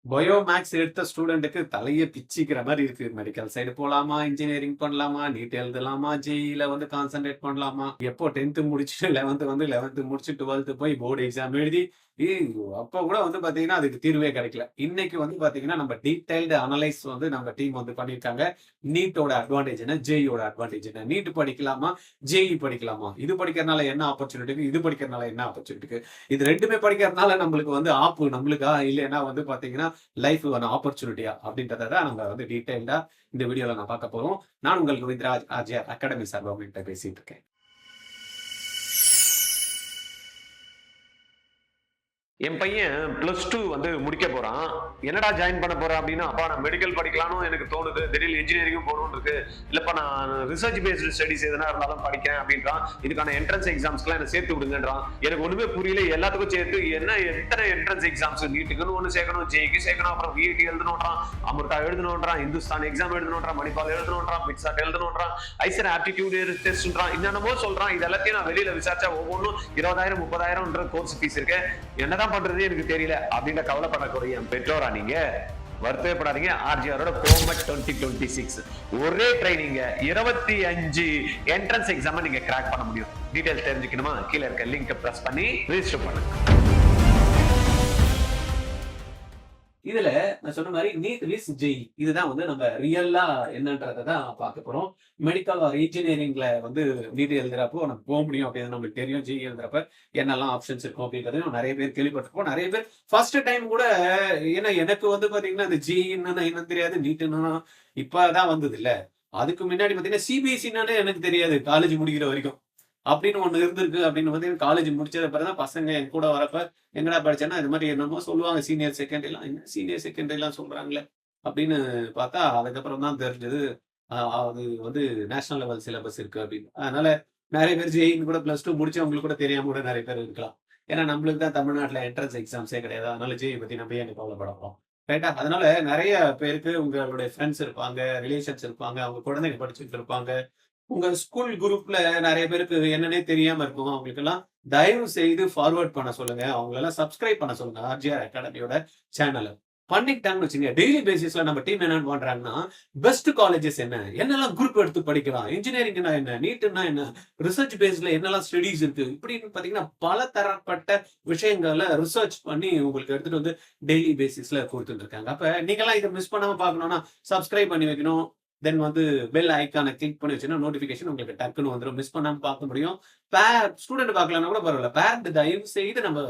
Bio maths எடுத்த ஸ்டூடெண்ட்டுக்கு தலைய பிச்சுக்கிற மாரி இருக்கு. மெடிக்கல் சைடு போலாமா? இன்ஜினியரிங் பண்ணலாமா? நீட் எழுதலாமா? ஜேஇல வந்து கான்சன்ட்ரேட் பண்ணலாமா? எப்போ 10த் முடிச்சுட்டு 11th முடிச்சு 12th போய் போர்டு எக்ஸாம் எழுதி, ஏய் அப்ப கூட வந்து பார்த்தீங்கன்னா, அதுக்கு தீர்வே கிடைக்கல. இன்னைக்கு வந்து பார்த்தீங்கன்னா, நம்ம டீடைல்டு அனலைஸ் வந்து நம்ம டீம் வந்து பண்ணியிருக்காங்க. நீட்டோட அட்வான்டேஜ் என்ன? ஜேஇயோட அட்வான்டேஜ் என்ன? நீட் படிக்கலாமா? ஜேஇ படிக்கலாமா? இது படிக்கிறனால என்ன ஆப்பர்ச்சுனிட்டி இருக்கு? இது படிக்கிறனால என்ன ஆப்பர்ச்சுனிட்டி இருக்கு? இது 2மே படிக்கிறனால நம்மளுக்கு வந்து ஆப்பு நம்மளுக்கா? இல்லைன்னா வந்து பார்த்தீங்கன்னா, லைஃப்க்கான ஆப்பர்ச்சுனிட்டியா? அப்படின்றத தான் நம்ம வந்து டீடைல்டா இந்த வீடியோல நான் பார்க்க போறோம். நான் உங்கள் கோவிந்தராஜ் ஆர்ஜிஆர் அகாடமி சார்பா உங்ககிட்ட பேசிட்டு இருக்கேன். என் பையன் +2 வந்து முடிக்க போறான். என்னடா ஜாயின் பண்ண போற அப்படின்னா, அப்பா நான் மெடிக்கல் படிக்கலாம்னு எனக்கு தோணுது. திடீர்னு இன்ஜினியரிங்கும் போகணும்னு இருக்கு. இல்லப்பா நான் ரிசர்ச் பேஸ்டு ஸ்டடீஸ் எதனா இருந்தாலும் படிக்கிறேன் அப்படின்றான். இதுக்கான என்ட்ரன்ஸ் எக்ஸாம்ஸ்க்குலாம் என்ன சேர்த்து விடுங்கன்றான். எனக்கு ஒண்ணுமே புரியல. எல்லாத்துக்கும் சேர்த்து எத்தனை என்ட்ரன்ஸ் எக்ஸாம்ஸ் நீட்டுக்குன்னு ஒண்ணு சேர்க்கணும், ஜேஇக்கு சேர்க்கணும், அப்புறம் விஐடி எழுதணும்ன்றான், அமிர்தா எழுதணும்ன்றான், இந்துஸ்தான் எக்ஸாம் எழுதணும்ன்றான், மணிபால் எழுதணும்ன்றான், மிட்சாட் எழுதணும்ன்றான், ஐசர் ஆப்டிடியூட் டெஸ்ட்ன்றான், என்னென்னமோ சொல்றான். இது எல்லாத்தையும் நான் வெளியில விசாரிச்சா ஒவ்வொன்றும் 20,000 30,000 கோர்ஸ் ஃபீஸ் இருக்கு. என்னதான் பண்றது எனக்கு தெரியல அப்படின்ற கவலைப்படக்கூடிய என் பெற்றோரா நீங்க வருத்தப்படாதீங்க. ஆர்ஜிஆரோட கோமட் 2026 ஒரே ட்ரைனிங் 25 என்ட்ரன்ஸ் எக்ஸாம் நீங்க கிராக் பண்ண முடியும். டீடைல்ஸ் தெரிஞ்சுக்கணுமா? கீழே இருக்க லிங்க் பிரஸ் பண்ணி ரெஜிஸ்டர் பண்ணுங்க. இதுல நான் சொன்ன மாரி நீட் விஸ் ஜேஇ இதுதான் வந்து நம்ம ரியலா என்னன்றத தான் பார்க்க போறோம். மெடிக்கல் ஆர் இன்ஜினியரிங்ல வந்து நீட் எழுதுறப்போ நம்ம போ முடியும் அப்படின்னு நம்மளுக்கு தெரியும். ஜேஇ எழுதுறப்ப என்னெல்லாம் ஆப்ஷன்ஸ் இருக்கும் அப்படின்றதையும் நெறைய பேர் கேள்விப்பட்டிருப்போம். நெறைய பேர் ஃபர்ஸ்ட் டைம் கூட ஏன்னா எனக்கு வந்து பார்த்தீங்கன்னா, இந்த ஜேஇன்னா என்னன்னு தெரியாது. நீட்ன்னா இப்பதான் வந்தது இல்ல. அதுக்கு முன்னாடி பார்த்தீங்கன்னா, சிபிஎஸ்இன்னாலே எனக்கு தெரியாது. காலேஜ் முடிக்கிற வரைக்கும். அப்படின்னு ஒண்ணு இருந்திருக்கு அப்படின்னு வந்து காலேஜ் முடிச்சது பிறகு தான் பசங்க என் கூட வரப்ப, எங்கடா படிச்சேன்னா, இது மாரி என்னமோ சொல்லுவாங்க சீனியர் செகண்டரிலாம். என்ன சீனியர் செகண்டரிலாம் சொல்றாங்களே! அப்படின்னு பார்த்தா, அதுக்கப்புறம் தான் தெரிஞ்சது. அது வந்து நேஷனல் லெவல் சிலபஸ் இருக்கு அப்படின்னு. அதனால நெறைய பேர் ஜேஇன்னு கூட +2 முடிச்சவங்களுக்கு கூட தெரியாம கூட நெறைய பேர் இருக்கலாம். ஏன்னா நம்மளுக்கு தான் தமிழ்நாட்டுல என்ட்ரன்ஸ் எக்ஸாம்ஸே கிடையாது. அதனால ஜேஇ பத்தி நம்ம ஏன் கவலைப்பட போறோம். ரைட்டா? அதனால நெறைய பேருக்கு உங்களுடைய ஃபிரெண்ட்ஸ் இருப்பாங்க, ரிலேஷன்ஸ் இருப்பாங்க, அவங்க குழந்தைங்க படிச்சுட்டு இருப்பாங்க. உங்க ஸ்கூல் குரூப்ல நெறைய பேருக்கு என்னன்னே தெரியாம இருக்கும். அவங்களுக்கெல்லாம் தயவு செய்து ஃபார்வர்ட் பண்ண சொல்லுங்க. அவங்களெல்லாம் சப்ஸ்கிரைப் பண்ண சொல்லுங்க. ஆர்ஜிஆர் அகாடமியோட சேனல. பண்ணிக்கிட்டாங்கன்னு வச்சுக்கங்க, டெய்லி பேசிஸ்ல நம்ம டீம் என்ன பண்றாங்கன்னா, பெஸ்ட் காலேஜஸ் என்ன? என்னெல்லாம் குரூப் எடுத்து படிக்கலாம்? இன்ஜினியரிங்னா என்ன? நீட்னா என்ன? ரிசர்ச் பேஸ்ல என்னெல்லாம் ஸ்டடீஸ் இருக்கு? இப்படின்னு பார்த்தீங்கன்னா, பல தரப்பட்ட விஷயங்கள ரிசர்ச் பண்ணி உங்களுக்கு எடுத்துட்டு வந்து டெய்லி பேசிஸ்ல குடுத்துட்டு இருக்காங்க. அப்ப நீங்கலாம் இத மிஸ் பண்ணாம பார்க்கணும்னா, சப்ஸ்கிரைப் பண்ணி வைக்கணும். தென் வந்து பெல் ஐகான கிளிக் பண்ணி வச்சீங்கன்னா, நோட்டிஃபிகேஷன் உங்களுக்கு டக்குன்னு வந்துரும். மிஸ் பண்ணாம பார்க்க முடியும். ஸ்டூடெண்ட் பார்க்கலன்னா கூட பரவால்ல. பேரண்ட் தயவு செய்து நம்ம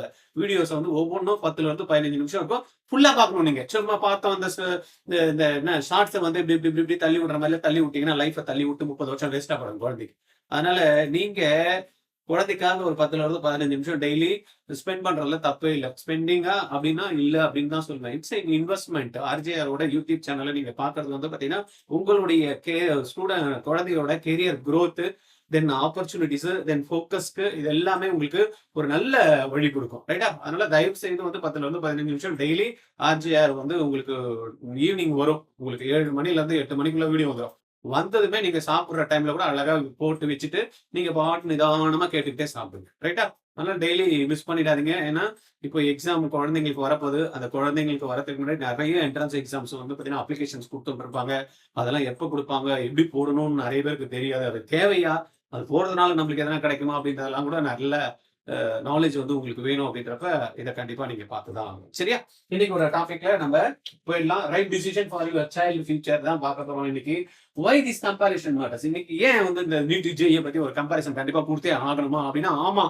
வீடியோஸ வந்து ஒவ்வொன்னும் 10ல இருந்து 15 நிமிஷம் இருக்கும். ஃபுல்லா பார்க்கணும் நீங்க. சும்மா பார்த்தோம் அந்த இந்த இந்த என்ன ஷார்ட்ஸ வந்து இப்படி தள்ளி விடுற மாரிலாம் தள்ளி விட்டீங்கன்னா, லைஃப்ப தள்ளி விட்டு 30 வருஷம் வேஸ்ட்டா போயிடும் குழந்தைக்கு. அதனால நீங்க குழந்தைக்காக ஒரு 10ல இருந்து 15 நிமிஷம் டெய்லி ஸ்பெண்ட் பண்றதுல தப்பே இல்ல. ஸ்பெண்டிங்கா அப்டின்னா இல்ல அப்டின்னு தான் சொல்லுவேன். It's an investment. ஆர்ஜேஆரோட யூடியூப் சேனல நீங்க பார்க்கறது வந்து பார்த்தீங்கன்னா, உங்களுடைய குழந்தையோட career growth, then opportunities, then ஃபோக்கஸ்க்கு இது எல்லாமே உங்களுக்கு ஒரு நல்ல வழி குடுக்கும். ரைட்டா? அதனால தயவு செய்து வந்து 10ல இருந்து 15 நிமிஷம் டெய்லி ஆர்ஜேஆர் வந்து உங்களுக்கு ஈவினிங் வரும். உங்களுக்கு 7 மணிலேருந்து 8 மணிக்குள்ள வீடியோ வந்துரும். வந்ததுமே நீங்க சாப்பிடுற டைம்ல கூட அழகா போட்டு வச்சுட்டு, நீங்க பாட்டு நிதானமா கேட்டுக்கிட்டே சாப்பிடுங்க. ரைட்டா? அதனால டெய்லி மிஸ் பண்ணிடாதீங்க. ஏன்னா, இப்போ எக்ஸாம் குழந்தைங்களுக்கு வரப்போது. அந்த குழந்தைங்களுக்கு வரதுக்கு முன்னாடி நெறைய என்ட்ரன்ஸ் எக்ஸாம்ஸ் வந்து பார்த்தீங்கன்னா, அப்ளிகேஷன்ஸ் குடுத்துட்டுருப்பாங்க. அதெல்லாம் எப்ப குடுப்பாங்க? எப்படி போடணும்னு நெறைய பேருக்கு தெரியாது. அது தேவையா? அது போடுறதுனால நம்மளுக்கு எதனா கிடைக்குமா? அப்படின்றதெல்லாம் கூட நல்ல நாலேட்ஜ் வந்து உங்களுக்கு வேணும் அப்படின்றப்ப, இத கண்டிப்பா நீங்க பார்த்து தான் ஆகணும். சரியா? இன்னைக்கு ஒரு டாபிக்ல நம்ம போயிடலாம். Right decision for your child future தான் பார்க்க போறோம் இன்னைக்கு. Why this comparison matters? இன்னைக்கு ஏன் வந்து இந்த நீட் ஜேஇ பத்தி ஒரு கம்பேரிசன் கண்டிப்பா குடுத்தே ஆகணுமா? அப்படின்னா, ஆமா.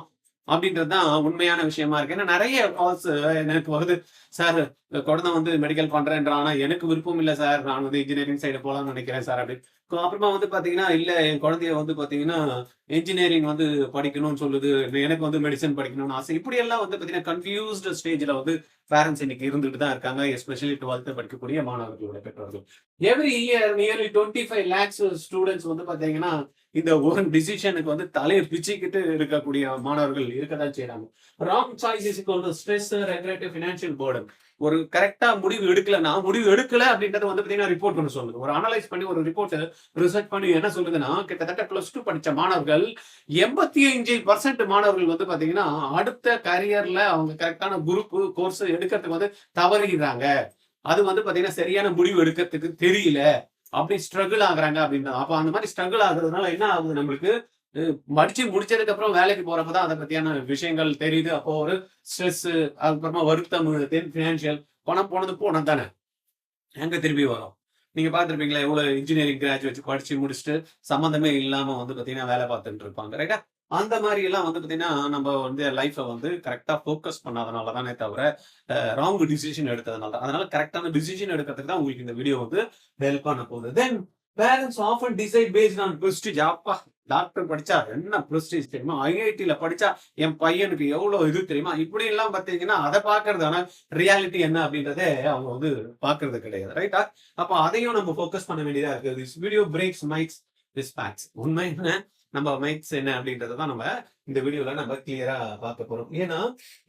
அப்படின்றது தான் உண்மையான விஷயமா இருக்கு. ஏன்னா நெறைய கால்ஸ் எனக்கு வருது. சார் குழந்தை வந்து மெடிக்கல் பண்றேன்றான். ஆனா எனக்கு விருப்பம் இல்ல சார். நான் வந்து இன்ஜினியரிங் சைடு போலாம்னு நினைக்கிறேன் சார் அப்படின்னு. அப்புறமா வந்து பார்த்தீங்கன்னா, இல்ல என் குழந்தைய வந்து பார்த்தீங்கன்னா, என்ஜினியரிங் வந்து படிக்கணும்னு சொல்லுது. எனக்கு வந்து மெடிசின் படிக்கணும்னு ஆசை. இப்படியெல்லாம் வந்து பார்த்தீங்கன்னா, கன்ஃப்யூஸ்டு ஸ்டேஜ்ல வந்து பேரண்ட்ஸ் இன்னைக்கு இருந்துட்டு தான் இருக்காங்க. எஸ்பெஷலி 12த் படிக்கக்கூடிய மாணவர்களுடைய பெற்றோர்கள். Every year nearly 25 lakhs students வந்து பார்த்தீங்கன்னா, இந்த ஒரு டிசிஷனுக்கு வந்து தலைய பிச்சுக்கிட்டு இருக்கக்கூடிய மாணவர்கள் இருக்கத்தான் செய்றாங்க. Wrong choice is equal to stress, regret, financial burden. ஒரு கரெக்ட்டா முடிவு எடுக்கலன்னா, முடிவு எடுக்கல அப்படின்றத வந்து பார்த்தீங்கன்னா, ரிப்போர்ட் ஒண்ணு சொல்லுது. ஒரு அனலைஸ் பண்ணி ஒரு ரிப்போர்ட் ரிசர்ச் பண்ணி என்ன சொல்லுதுன்னா, கிட்டத்தட்ட +2 படிச்ச மாணவர்கள் 85% மாணவர்கள் வந்து பார்த்தீங்கன்னா, அடுத்த கரியர்ல அவங்க கரெக்ட்டான குரூப், கோர்ஸ் எடுக்கிறதுக்கு வந்து தவறிடுறாங்க. அது வந்து பாத்தீங்கன்னா சரியான முடிவு எடுக்கிறதுக்கு தெரியல, அப்படி ஸ்ட்ரகிள் ஆகுறாங்க அப்படின்னா, அப்ப அந்த மாதிரி ஸ்ட்ரகிள் ஆகுறதுனால என்ன ஆகுது நம்மளுக்கு, படிச்சு முடிச்சதுக்கு அப்புறம் வேலைக்கு போறப்பதான் அதை பத்தியான விஷயங்கள் தெரியுது. அப்போ ஒரு ஸ்ட்ரெஸ், அதுக்கப்புறமா வருத்தம், பினான்சியல், பணம் போனது போனது தானே, எங்க திருப்பி வரும். நீங்க பார்த்திருப்பீங்களா, எவ்வளவு இன்ஜினியரிங் கிராஜுவேட்ஸ் படிச்சு முடிச்சுட்டு சம்பந்தமே இல்லாம வந்து பாத்தீங்கன்னா வேலை பார்த்துட்டு இருப்பாங்க, ரைட்டா? அந்த மாதிரி எல்லாம் வந்து பாத்தீங்கன்னா நம்ம வந்து லைஃப வந்து கரெக்டா ஃபோக்கஸ் பண்ணாதனால தானே தவிர ராங் டிசிஷன் எடுத்ததுனால தான். அதனால கரெக்டான டிசிஷன் எடுக்கிறதுக்கு தான் உங்களுக்கு இந்த வீடியோ வந்து ஹெல்ப் பண்ண போகுது. Then parents often decide based on prestige. அப்பா, டாக்டர் படிச்சா என்ன பிரஸ்டீஜ் தெரியுமா, ஐஐடில படிச்சா என் பையனுக்கு எவ்வளவு இது தெரியுமா, இப்படி எல்லாம் பாத்தீங்கன்னா அதை பாக்குறது. ஆனா ரியாலிட்டி என்ன அப்படின்றதே அவங்க வந்து பாக்குறது கிடையாது, ரைட்டா? அப்ப அதையும் நம்ம ஃபோக்கஸ் பண்ண வேண்டியதா இருக்கு. This video breaks myths this facts. உண்மை என்ன, நம்ம மைக்ஸ் என்ன அப்படின்றத தான் நம்ம இந்த வீடியோல நம்ம கிளியரா பார்க்க போறோம். ஏன்னா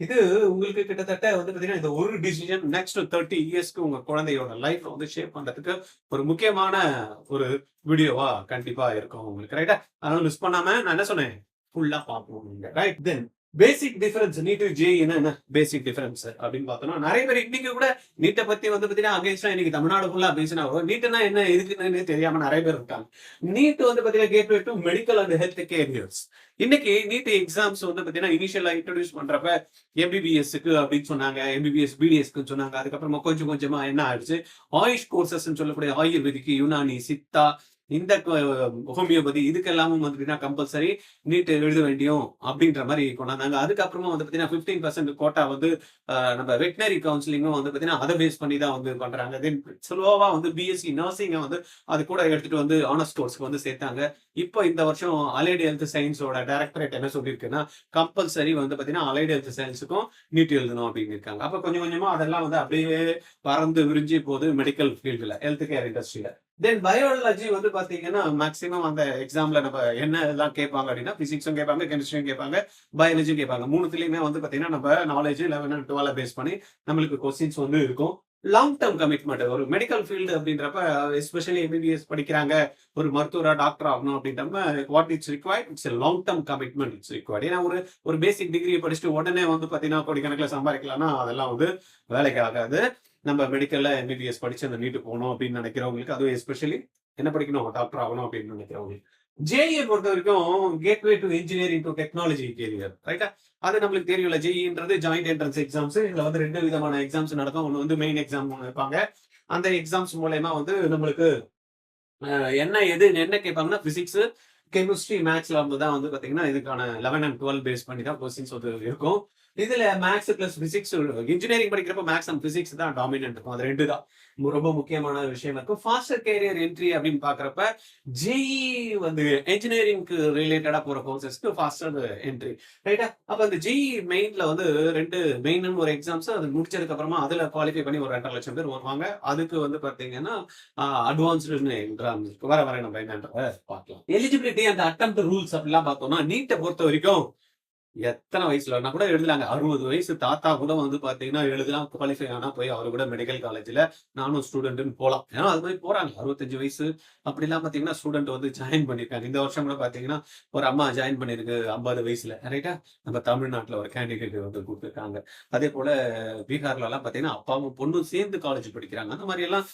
இது உங்களுக்கு கிட்டத்தட்ட வந்து பாத்தீங்கன்னா இந்த ஒரு டிசிஷன் நெக்ஸ்ட் 30 இயர்ஸ்க்கு உங்க குழந்தையோட லைஃப் வந்து ஷேப் பண்றதுக்கு ஒரு முக்கியமான ஒரு வீடியோவா கண்டிப்பா இருக்கும் உங்களுக்கு, ரைட்டா? அதனால மிஸ் பண்ணாம நான் என்ன சொன்னேன், ஃபுல்லா பார்க்கணும் நீங்க, ரைட்? தென் பேசிக் டிஃபரன்ஸ் நீட் ஜே என்ன பேசிக் டிஃபரன்ஸ் அப்படின்னு பார்த்தோம்னா, நிறைய பேர் இன்னைக்கு கூட நீட்டை பத்தி வந்து பாத்தீங்கன்னா அகைன்ஸ்டா இன்னைக்கு தமிழ்நாடு ஃபுல்லா பேசினா நீட்னா என்ன எதுக்குன்னு தெரியாம நிறைய பேர் இருக்காங்க. நீட் வந்து பாத்தீங்கன்னா gateway to medical and health careers. இன்னைக்கு நீட் எக்ஸாம்ஸ் வந்து பாத்தீங்கன்னா இனிஷியலா இன்ட்ரோடியூஸ் பண்றப்ப எம்பிபிஎஸ்க்கு அப்படின்னு சொன்னாங்க, எம்பிபிஎஸ் பிடிஎஸ்க்கு சொன்னாங்க. அதுக்கப்புறமா கொஞ்சம் கொஞ்சமா என்ன ஆயிடுச்சு, ஆயுஷ் கோர்சஸ் சொல்லக்கூடிய ஆயுர்வேதிக்கு, யுனானி, சித்தா, இந்த ஹோமியோபதி, இதுக்கெல்லாமும் வந்து கம்பல்சரி நீட் எழுத வேண்டியும் அப்படின்ற மாதிரி கொண்டாந்தாங்க. அதுக்கப்புறமா வந்து பாத்தீங்கன்னா 15% கோட்டா வந்து நம்ம வெட்டினரி கவுன்சிலிங்கும் வந்து பாத்தீங்கன்னா அதை பேஸ் பண்ணி தான் வந்து பண்றாங்க. தென் ஸ்லோவா வந்து பிஎஸ்சி நர்சிங்கை வந்து அது கூட எடுத்துட்டு வந்து ஆனர்ஸ் கோர்ஸ்க்கு வந்து சேர்த்தாங்க. இப்போ இந்த வருஷம் அலைடு ஹெல்த் சயின்ஸோட டைரக்டரேட் என்ன சொல்லியிருக்குன்னா, கம்பல்சரி வந்து பாத்தீங்கன்னா அலைடு ஹெல்த் சயின்ஸுக்கும் நீட் எழுதணும் அப்படின்னு இருக்காங்க. அப்ப கொஞ்சம் கொஞ்சமா அதெல்லாம் வந்து அப்படியே பறந்து விரிஞ்சு போகுது மெடிக்கல் ஃபீல்டுல, ஹெல்த் கேர் இண்டஸ்ட்ரியில. தென் பயாலஜி வந்து பாத்தீங்கன்னா மேக்ஸிமம் அந்த எக்ஸாம்ல நம்ம என்ன எல்லாம் கேட்பாங்க அப்படின்னா, பிசிக்ஸும் கேட்பாங்க, கெமிஸ்ட்ரியும் கேட்பாங்க, பயாலஜியும் கேட்பாங்க. மூணுத்துலயுமே வந்து பாத்தீங்கன்னா நம்ம நாலேஜ் 11 and 12 பேஸ் பண்ணி நம்மளுக்கு கொஸ்டின்ஸ் வந்து இருக்கும். லாங் டேர்ம் கமிட்மெண்ட் ஒரு மெடிக்கல் ஃபீல்டு அப்படின்றப்ப, எஸ்பெஷலி எம்பிபிஎஸ் படிக்கிறாங்க, ஒரு மருத்துவரா டாக்டர் ஆகணும் அப்படின்றப்ப what it's required, it's long term commitment it's required. ஏன்னா ஒரு பேசிக் டிகிரி படிச்சுட்டு உடனே வந்து பாத்தீங்கன்னா கோடிக்கணக்கில் சம்பாதிக்கலாம்னா அதெல்லாம் வந்து வேலைக்கு ஆகாது. நம்ம மெடிக்கல்ல எம்பிபிஎஸ் படிச்சு அந்த நீட்டு போகணும் அப்படின்னு நினைக்கிறவங்களுக்கு, அதுவும் எஸ்பெஷலி என்ன படிக்கணும், டாக்டர் ஆகணும் அப்படின்னு நினைக்கிறவங்களுக்கு. ஜேஇ பொறுத்த வரைக்கும் gateway to engineering to technology career, ரைட்டா? அது நம்மளுக்கு தெரியும்ல, ஜேஇன்றது ஜாயிண்ட் என்ட்ரன்ஸ் எக்ஸாம்ஸ். இதுல வந்து 2 விதமான எக்ஸாம்ஸ் நடக்கும். ஒன்று வந்து மெயின் எக்ஸாம் வைப்பாங்க. அந்த எக்ஸாம்ஸ் மூலயமா வந்து நம்மளுக்கு என்ன கேட்பாங்கன்னா, பிசிக்ஸ், கெமிஸ்ட்ரி, மேத்ஸ்ல வந்து தான் வந்து பாத்தீங்கன்னா இதுக்கான 11 and 12 பேஸ் பண்ணி தான் கொஸ்டின்ஸ் வந்து இருக்கும். இதுல மேத்ஸ் பிளஸ் பிசிக்ஸ், இன்ஜினியரிங் படிக்கிறப்ப மேத்ஸ் அண்ட் பிசிக்ஸ் தான் டாமினன்ட் இருக்கும். அது 2 தான் ரொம்ப முக்கியமான விஷயம் இருக்கும். ஃபாஸ்டர் கேரியர் என்ட்ரி அப்படின்னு பாக்குறப்ப ஜேஇ வந்து இன்ஜினியரிங்க்கு ரிலேட்டடா போற கோர்சஸ்க்கு ஃபாஸ்டர் என்ட்ரி, ரைட்டா? அப்ப அந்த ஜேஇ மெயின்ல வந்து 2 மெயின் ஒரு எக்ஸாம்ஸ், அது முடிச்சதுக்கு அப்புறமா அதுல குவாலிஃபை பண்ணி ஒரு 2.5 லட்சம் பேர் வருவாங்க. அதுக்கு வந்து பாத்தீங்கன்னா அட்வான்ஸ்டு எக்ஸாம் வர நம்ம என்னன்றத பார்க்கலாம். எலிஜிபிலிட்டி அண்ட் அட்டெம்ப்ட் ரூல்ஸ் அப்படிலாம் பார்த்தோம்னா, நீட்டை பொறுத்த வரைக்கும் எத்தனை வயசுல கூட எழுதலாங்க. 60 வயசு தாத்தா கூட வந்து பாத்தீங்கன்னா எழுதலாம், குவாலிஃபை ஆனா போய் அவரு கூட மெடிக்கல் காலேஜ்ல நானும் ஸ்டூடெண்ட்னு போலாம். ஏன்னா அது மாதிரி போறாங்க. 65 வயசு அப்படிலாம் பாத்தீங்கன்னா ஸ்டூடெண்ட் வந்து ஜாயின் பண்ணிருக்காங்க. இந்த வருஷம் கூட பாத்தீங்கன்னா ஒரு அம்மா ஜாயின் பண்ணிருக்கு 50 வயசுல, ரைட்டா? நம்ம தமிழ்நாட்டுல ஒரு கேண்டிடேட் வந்து கூப்பிட்டுருக்காங்க. அதே போல பீகார்ல எல்லாம் பாத்தீங்கன்னா அப்பாவும் பொண்ணும் சேர்ந்து காலேஜ் படிக்கிறாங்க. அந்த மாதிரி எல்லாம்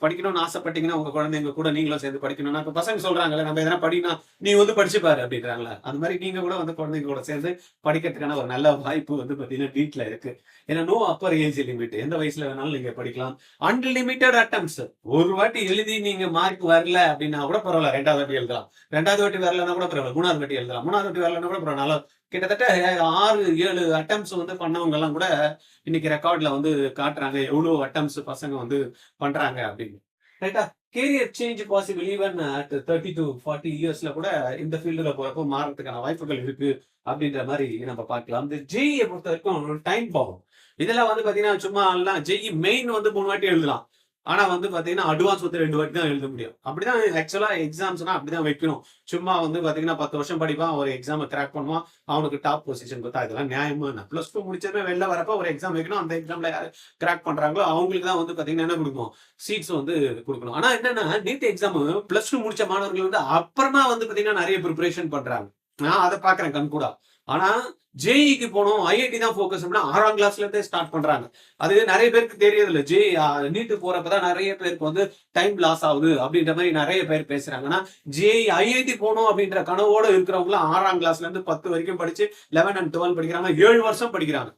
படிக்கணும்னு ஆசைப்பட்டீங்கன்னா உங்க குழந்தைங்க கூட நீங்களும் சேர்ந்து படிக்கணும்னா, இப்ப பசங்க சொல்றாங்கல்ல, நம்ம எதனா படினா நீ வந்து படிச்சு பாரு அப்படின்றாங்களா, அது மாதிரி நீங்க கூட வந்து குழந்தைங்க கூட சேர்ந்து படிக்கிறதுக்கான ஒரு நல்ல வாய்ப்பு வந்து பாத்தீங்கன்னா நீட்ல இருக்கு. ஏன்னா நோ அப்பர் ஏஜ் லிமிட், எந்த வயசுல வேணாலும் நீங்க படிக்கலாம். Unlimited attempts. ஒரு வாட்டி எழுதி நீங்க மார்க் வரல அப்படின்னா கூட பரவாயில்ல, 2வது வாட்டி எழுதலாம். 2வது வாட்டி வரலன்னா கூட பரவாயில்ல, 3வது வாட்டி எழுதலாம். 3வது வாட்டி வரலன்னா கூட பரவாயில்ல. கிட்டத்தட்ட 6-7 அட்டெம்ப்ட்ஸ் வந்து பண்ணவங்க எல்லாம் கூட இன்னைக்கு ரெக்கார்ட்ல வந்து காட்டுறாங்க, எவ்வளவு அட்டெம்ப்ட்ஸ் பசங்க வந்து பண்றாங்க அப்படின்னு, ரைட்டா? Career change possible even at 30 to 40 இயர்ஸ்ல கூட இந்த ஃபீல்டுல போறப்போ மாறதுக்கான வாய்ப்புகள் இருக்கு அப்படின்ற மாதிரி நம்ம பார்க்கலாம். இந்த ஜேஇ பொறுத்த வரைக்கும் டைம் பாவம். இதெல்லாம் வந்து பாத்தீங்கன்னா சும்மா எல்லாம் ஜேஇ மெயின் வந்து 3 வாட்டி எழுதலாம். ஆனா வந்து பாத்தீங்கன்னா அட்வான்ஸ் வந்து 2 வாட்டி தான் எழுத முடியும். அப்படிதான் ஆக்சுவலா எக்ஸாம்ஸ்னா அப்படிதான் வைக்கணும். சும்மா வந்து பாத்தீங்கன்னா 10 வருஷம் படிப்பான், ஒரு எக்ஸாம் கிராக் பண்ணுவான், அவனுக்கு டாப் பொசிஷன் கொடுத்தா இதெல்லாம் நியாயமா? +2 முடிச்சதுமே வெளில வரப்ப ஒரு எக்ஸாம் வைக்கணும். அந்த எக்ஸாம்ல யாரு கிராக் பண்றாங்களோ அவங்களுக்கு தான் வந்து பாத்தீங்கன்னா என்ன கொடுக்கணும், சீட்ஸ் வந்து கொடுக்கணும். ஆனா என்னன்னா நீட் எக்ஸாம் +2 முடிச்ச மாணவர்கள் வந்து அப்புறமா வந்து பாத்தீங்கன்னா நிறைய ப்ரிப்பரேஷன் பண்றாங்க. நான் அதை பாக்குறேன் கண் கூட. ஆனா ஜேஇக்கு போனோம், ஐஐடி தான் ஃபோக்கஸ் பண்ணா 6ஆம் கிளாஸ்ல இருந்தே ஸ்டார்ட் பண்றாங்க. அது நிறைய பேருக்கு தெரியறது இல்ல. நீட் போறப்பதான் நிறைய பேருக்கு வந்து டைம் லாஸ் ஆகுது அப்படின்ற மாதிரி நிறைய பேர் பேசுறாங்க. ஆனா ஜேஇ ஐஐடி போகணும் அப்படின்ற கனவோட இருக்கிறவங்க 6ஆம் கிளாஸ்ல இருந்து 10 வரைக்கும் படிச்சு 11 and 12 படிக்கிறாங்க. 7 வருஷம் படிக்கிறாங்க.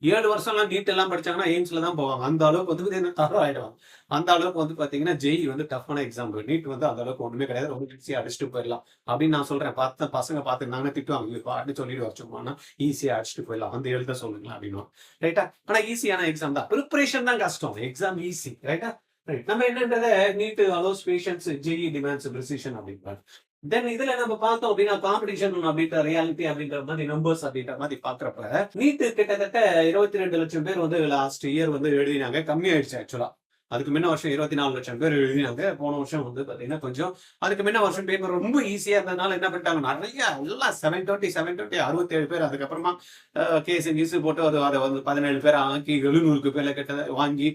7 வருஷம்லாம் நீட் எல்லாம் படிச்சாங்கன்னா எய்ம்ஸ்ல தான் போவாங்க. அந்த அளவுக்கு வந்து தரம் ஆயிடுவாங்க. அந்த அளவுக்கு வந்து பாத்தீங்கன்னா ஜேஇ வந்து டஃப்பான எக்ஸாம். நீட் வந்து அந்த அளவுக்கு ஒண்ணுமே கிடையாது. ரொம்ப ஈஸியா அடிச்சுட்டு போயிடலாம் அப்படின்னு நான் சொல்றேன். பசங்க பார்த்துருந்தாங்கன்னா திட்டுவாங்க, பாட்டு சொல்லிட்டு வச்சோம்னா ஈஸியா அடிச்சுட்டு போயிடலாம், வந்து எழுத சொல்லுங்க அப்படின்னு. ரைட்டா? ஆனா ஈஸியான எக்ஸாம் தான். ப்ரிப்பரேஷன் தான் கஷ்டம், எக்ஸாம் ஈஸி. ரைட்டா? ரைட். நம்ம என்னன்றத NEET allows patience, JEE demands precision அப்படின்றாங்க. தென் இதுல நம்ம பார்த்தோம் அப்படின்னா காம்படிஷன் அப்படின்ற ரியாலிட்டி அப்படின்ற மாதிரி நம்பர்ஸ் அப்படின்ற மாதிரி பாக்குறப்ப நீட் கிட்டத்தட்ட 22 லட்சம் பேர் வந்து லாஸ்ட் இயர் வந்து எழுதினாங்க. கம்மியாயிடுச்சு ஆக்சுவலா. அதுக்கு முன்ன வருஷம் 24 லட்சம் பேர் எழுதினாங்க. போன வருஷம் வந்து பாத்தீங்கன்னா கொஞ்சம் அதுக்கு முன்ன வருஷம் பேப்பர் ரொம்ப ஈஸியா இருந்ததுனால என்ன பண்ணிட்டாங்க, நிறைய எல்லாம் 720 67 பேர். அதுக்கப்புறமா கேஸ் போட்டு அதை வந்து 17 பேர் ஆக்கி 700க்கு பேர்ல கிட்ட வாங்கி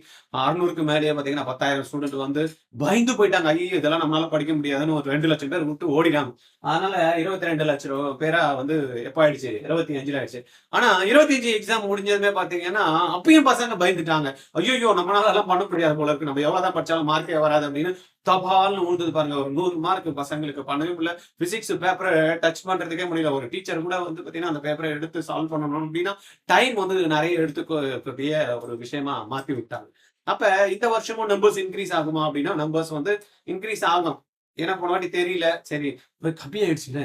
600க்கு மேலேயே பாத்தீங்கன்னா 10,000 ஸ்டூடெண்ட் வந்து பயந்து போயிட்டாங்க. ஐயோ இதெல்லாம் நம்மளால படிக்க முடியாதுன்னு ஒரு 2 லட்சம் பேர் விட்டு ஓடிடாங்க. அதனால 22 லட்சம் பேரா வந்து எப்ப ஆயிடுச்சு, 25 ஆயிடுச்சு. ஆனா 25 எக்ஸாம் முடிஞ்சதுமே பாத்தீங்கன்னா அப்பயும் பசங்க பயந்துட்டாங்க. ஐயோ நம்மளால எல்லாம் பண்ண முடியாது போல இருக்கு, நம்ம எவ்வளவுதான் படிச்சாலும் மார்க்கே வராது அப்படின்னு தபால்னு ஊழ்ந்தது பாருங்க. ஒரு 100 மார்க் பசங்களுக்கு பண்ணவே முடியல. பிசிக்ஸ் பேப்பரை டச் பண்றதுக்கே முடியல. ஒரு டீச்சர் கூட வந்து பாத்தீங்கன்னா அந்த பேப்பரை எடுத்து சால்வ் பண்ணணும் அப்படின்னா டைம் வந்து நிறைய எடுத்துக்கூடிய ஒரு விஷயமா மாத்தி விட்டாங்க. அப்ப இந்த வருஷமும் நம்பர்ஸ் இன்க்ரீஸ் ஆகுமா அப்படின்னா நம்பர்ஸ் வந்து இன்க்ரீஸ் ஆகும். ஏன்னா போன வாட்டி தெரியல, சரி கம்மியாயிடுச்சுல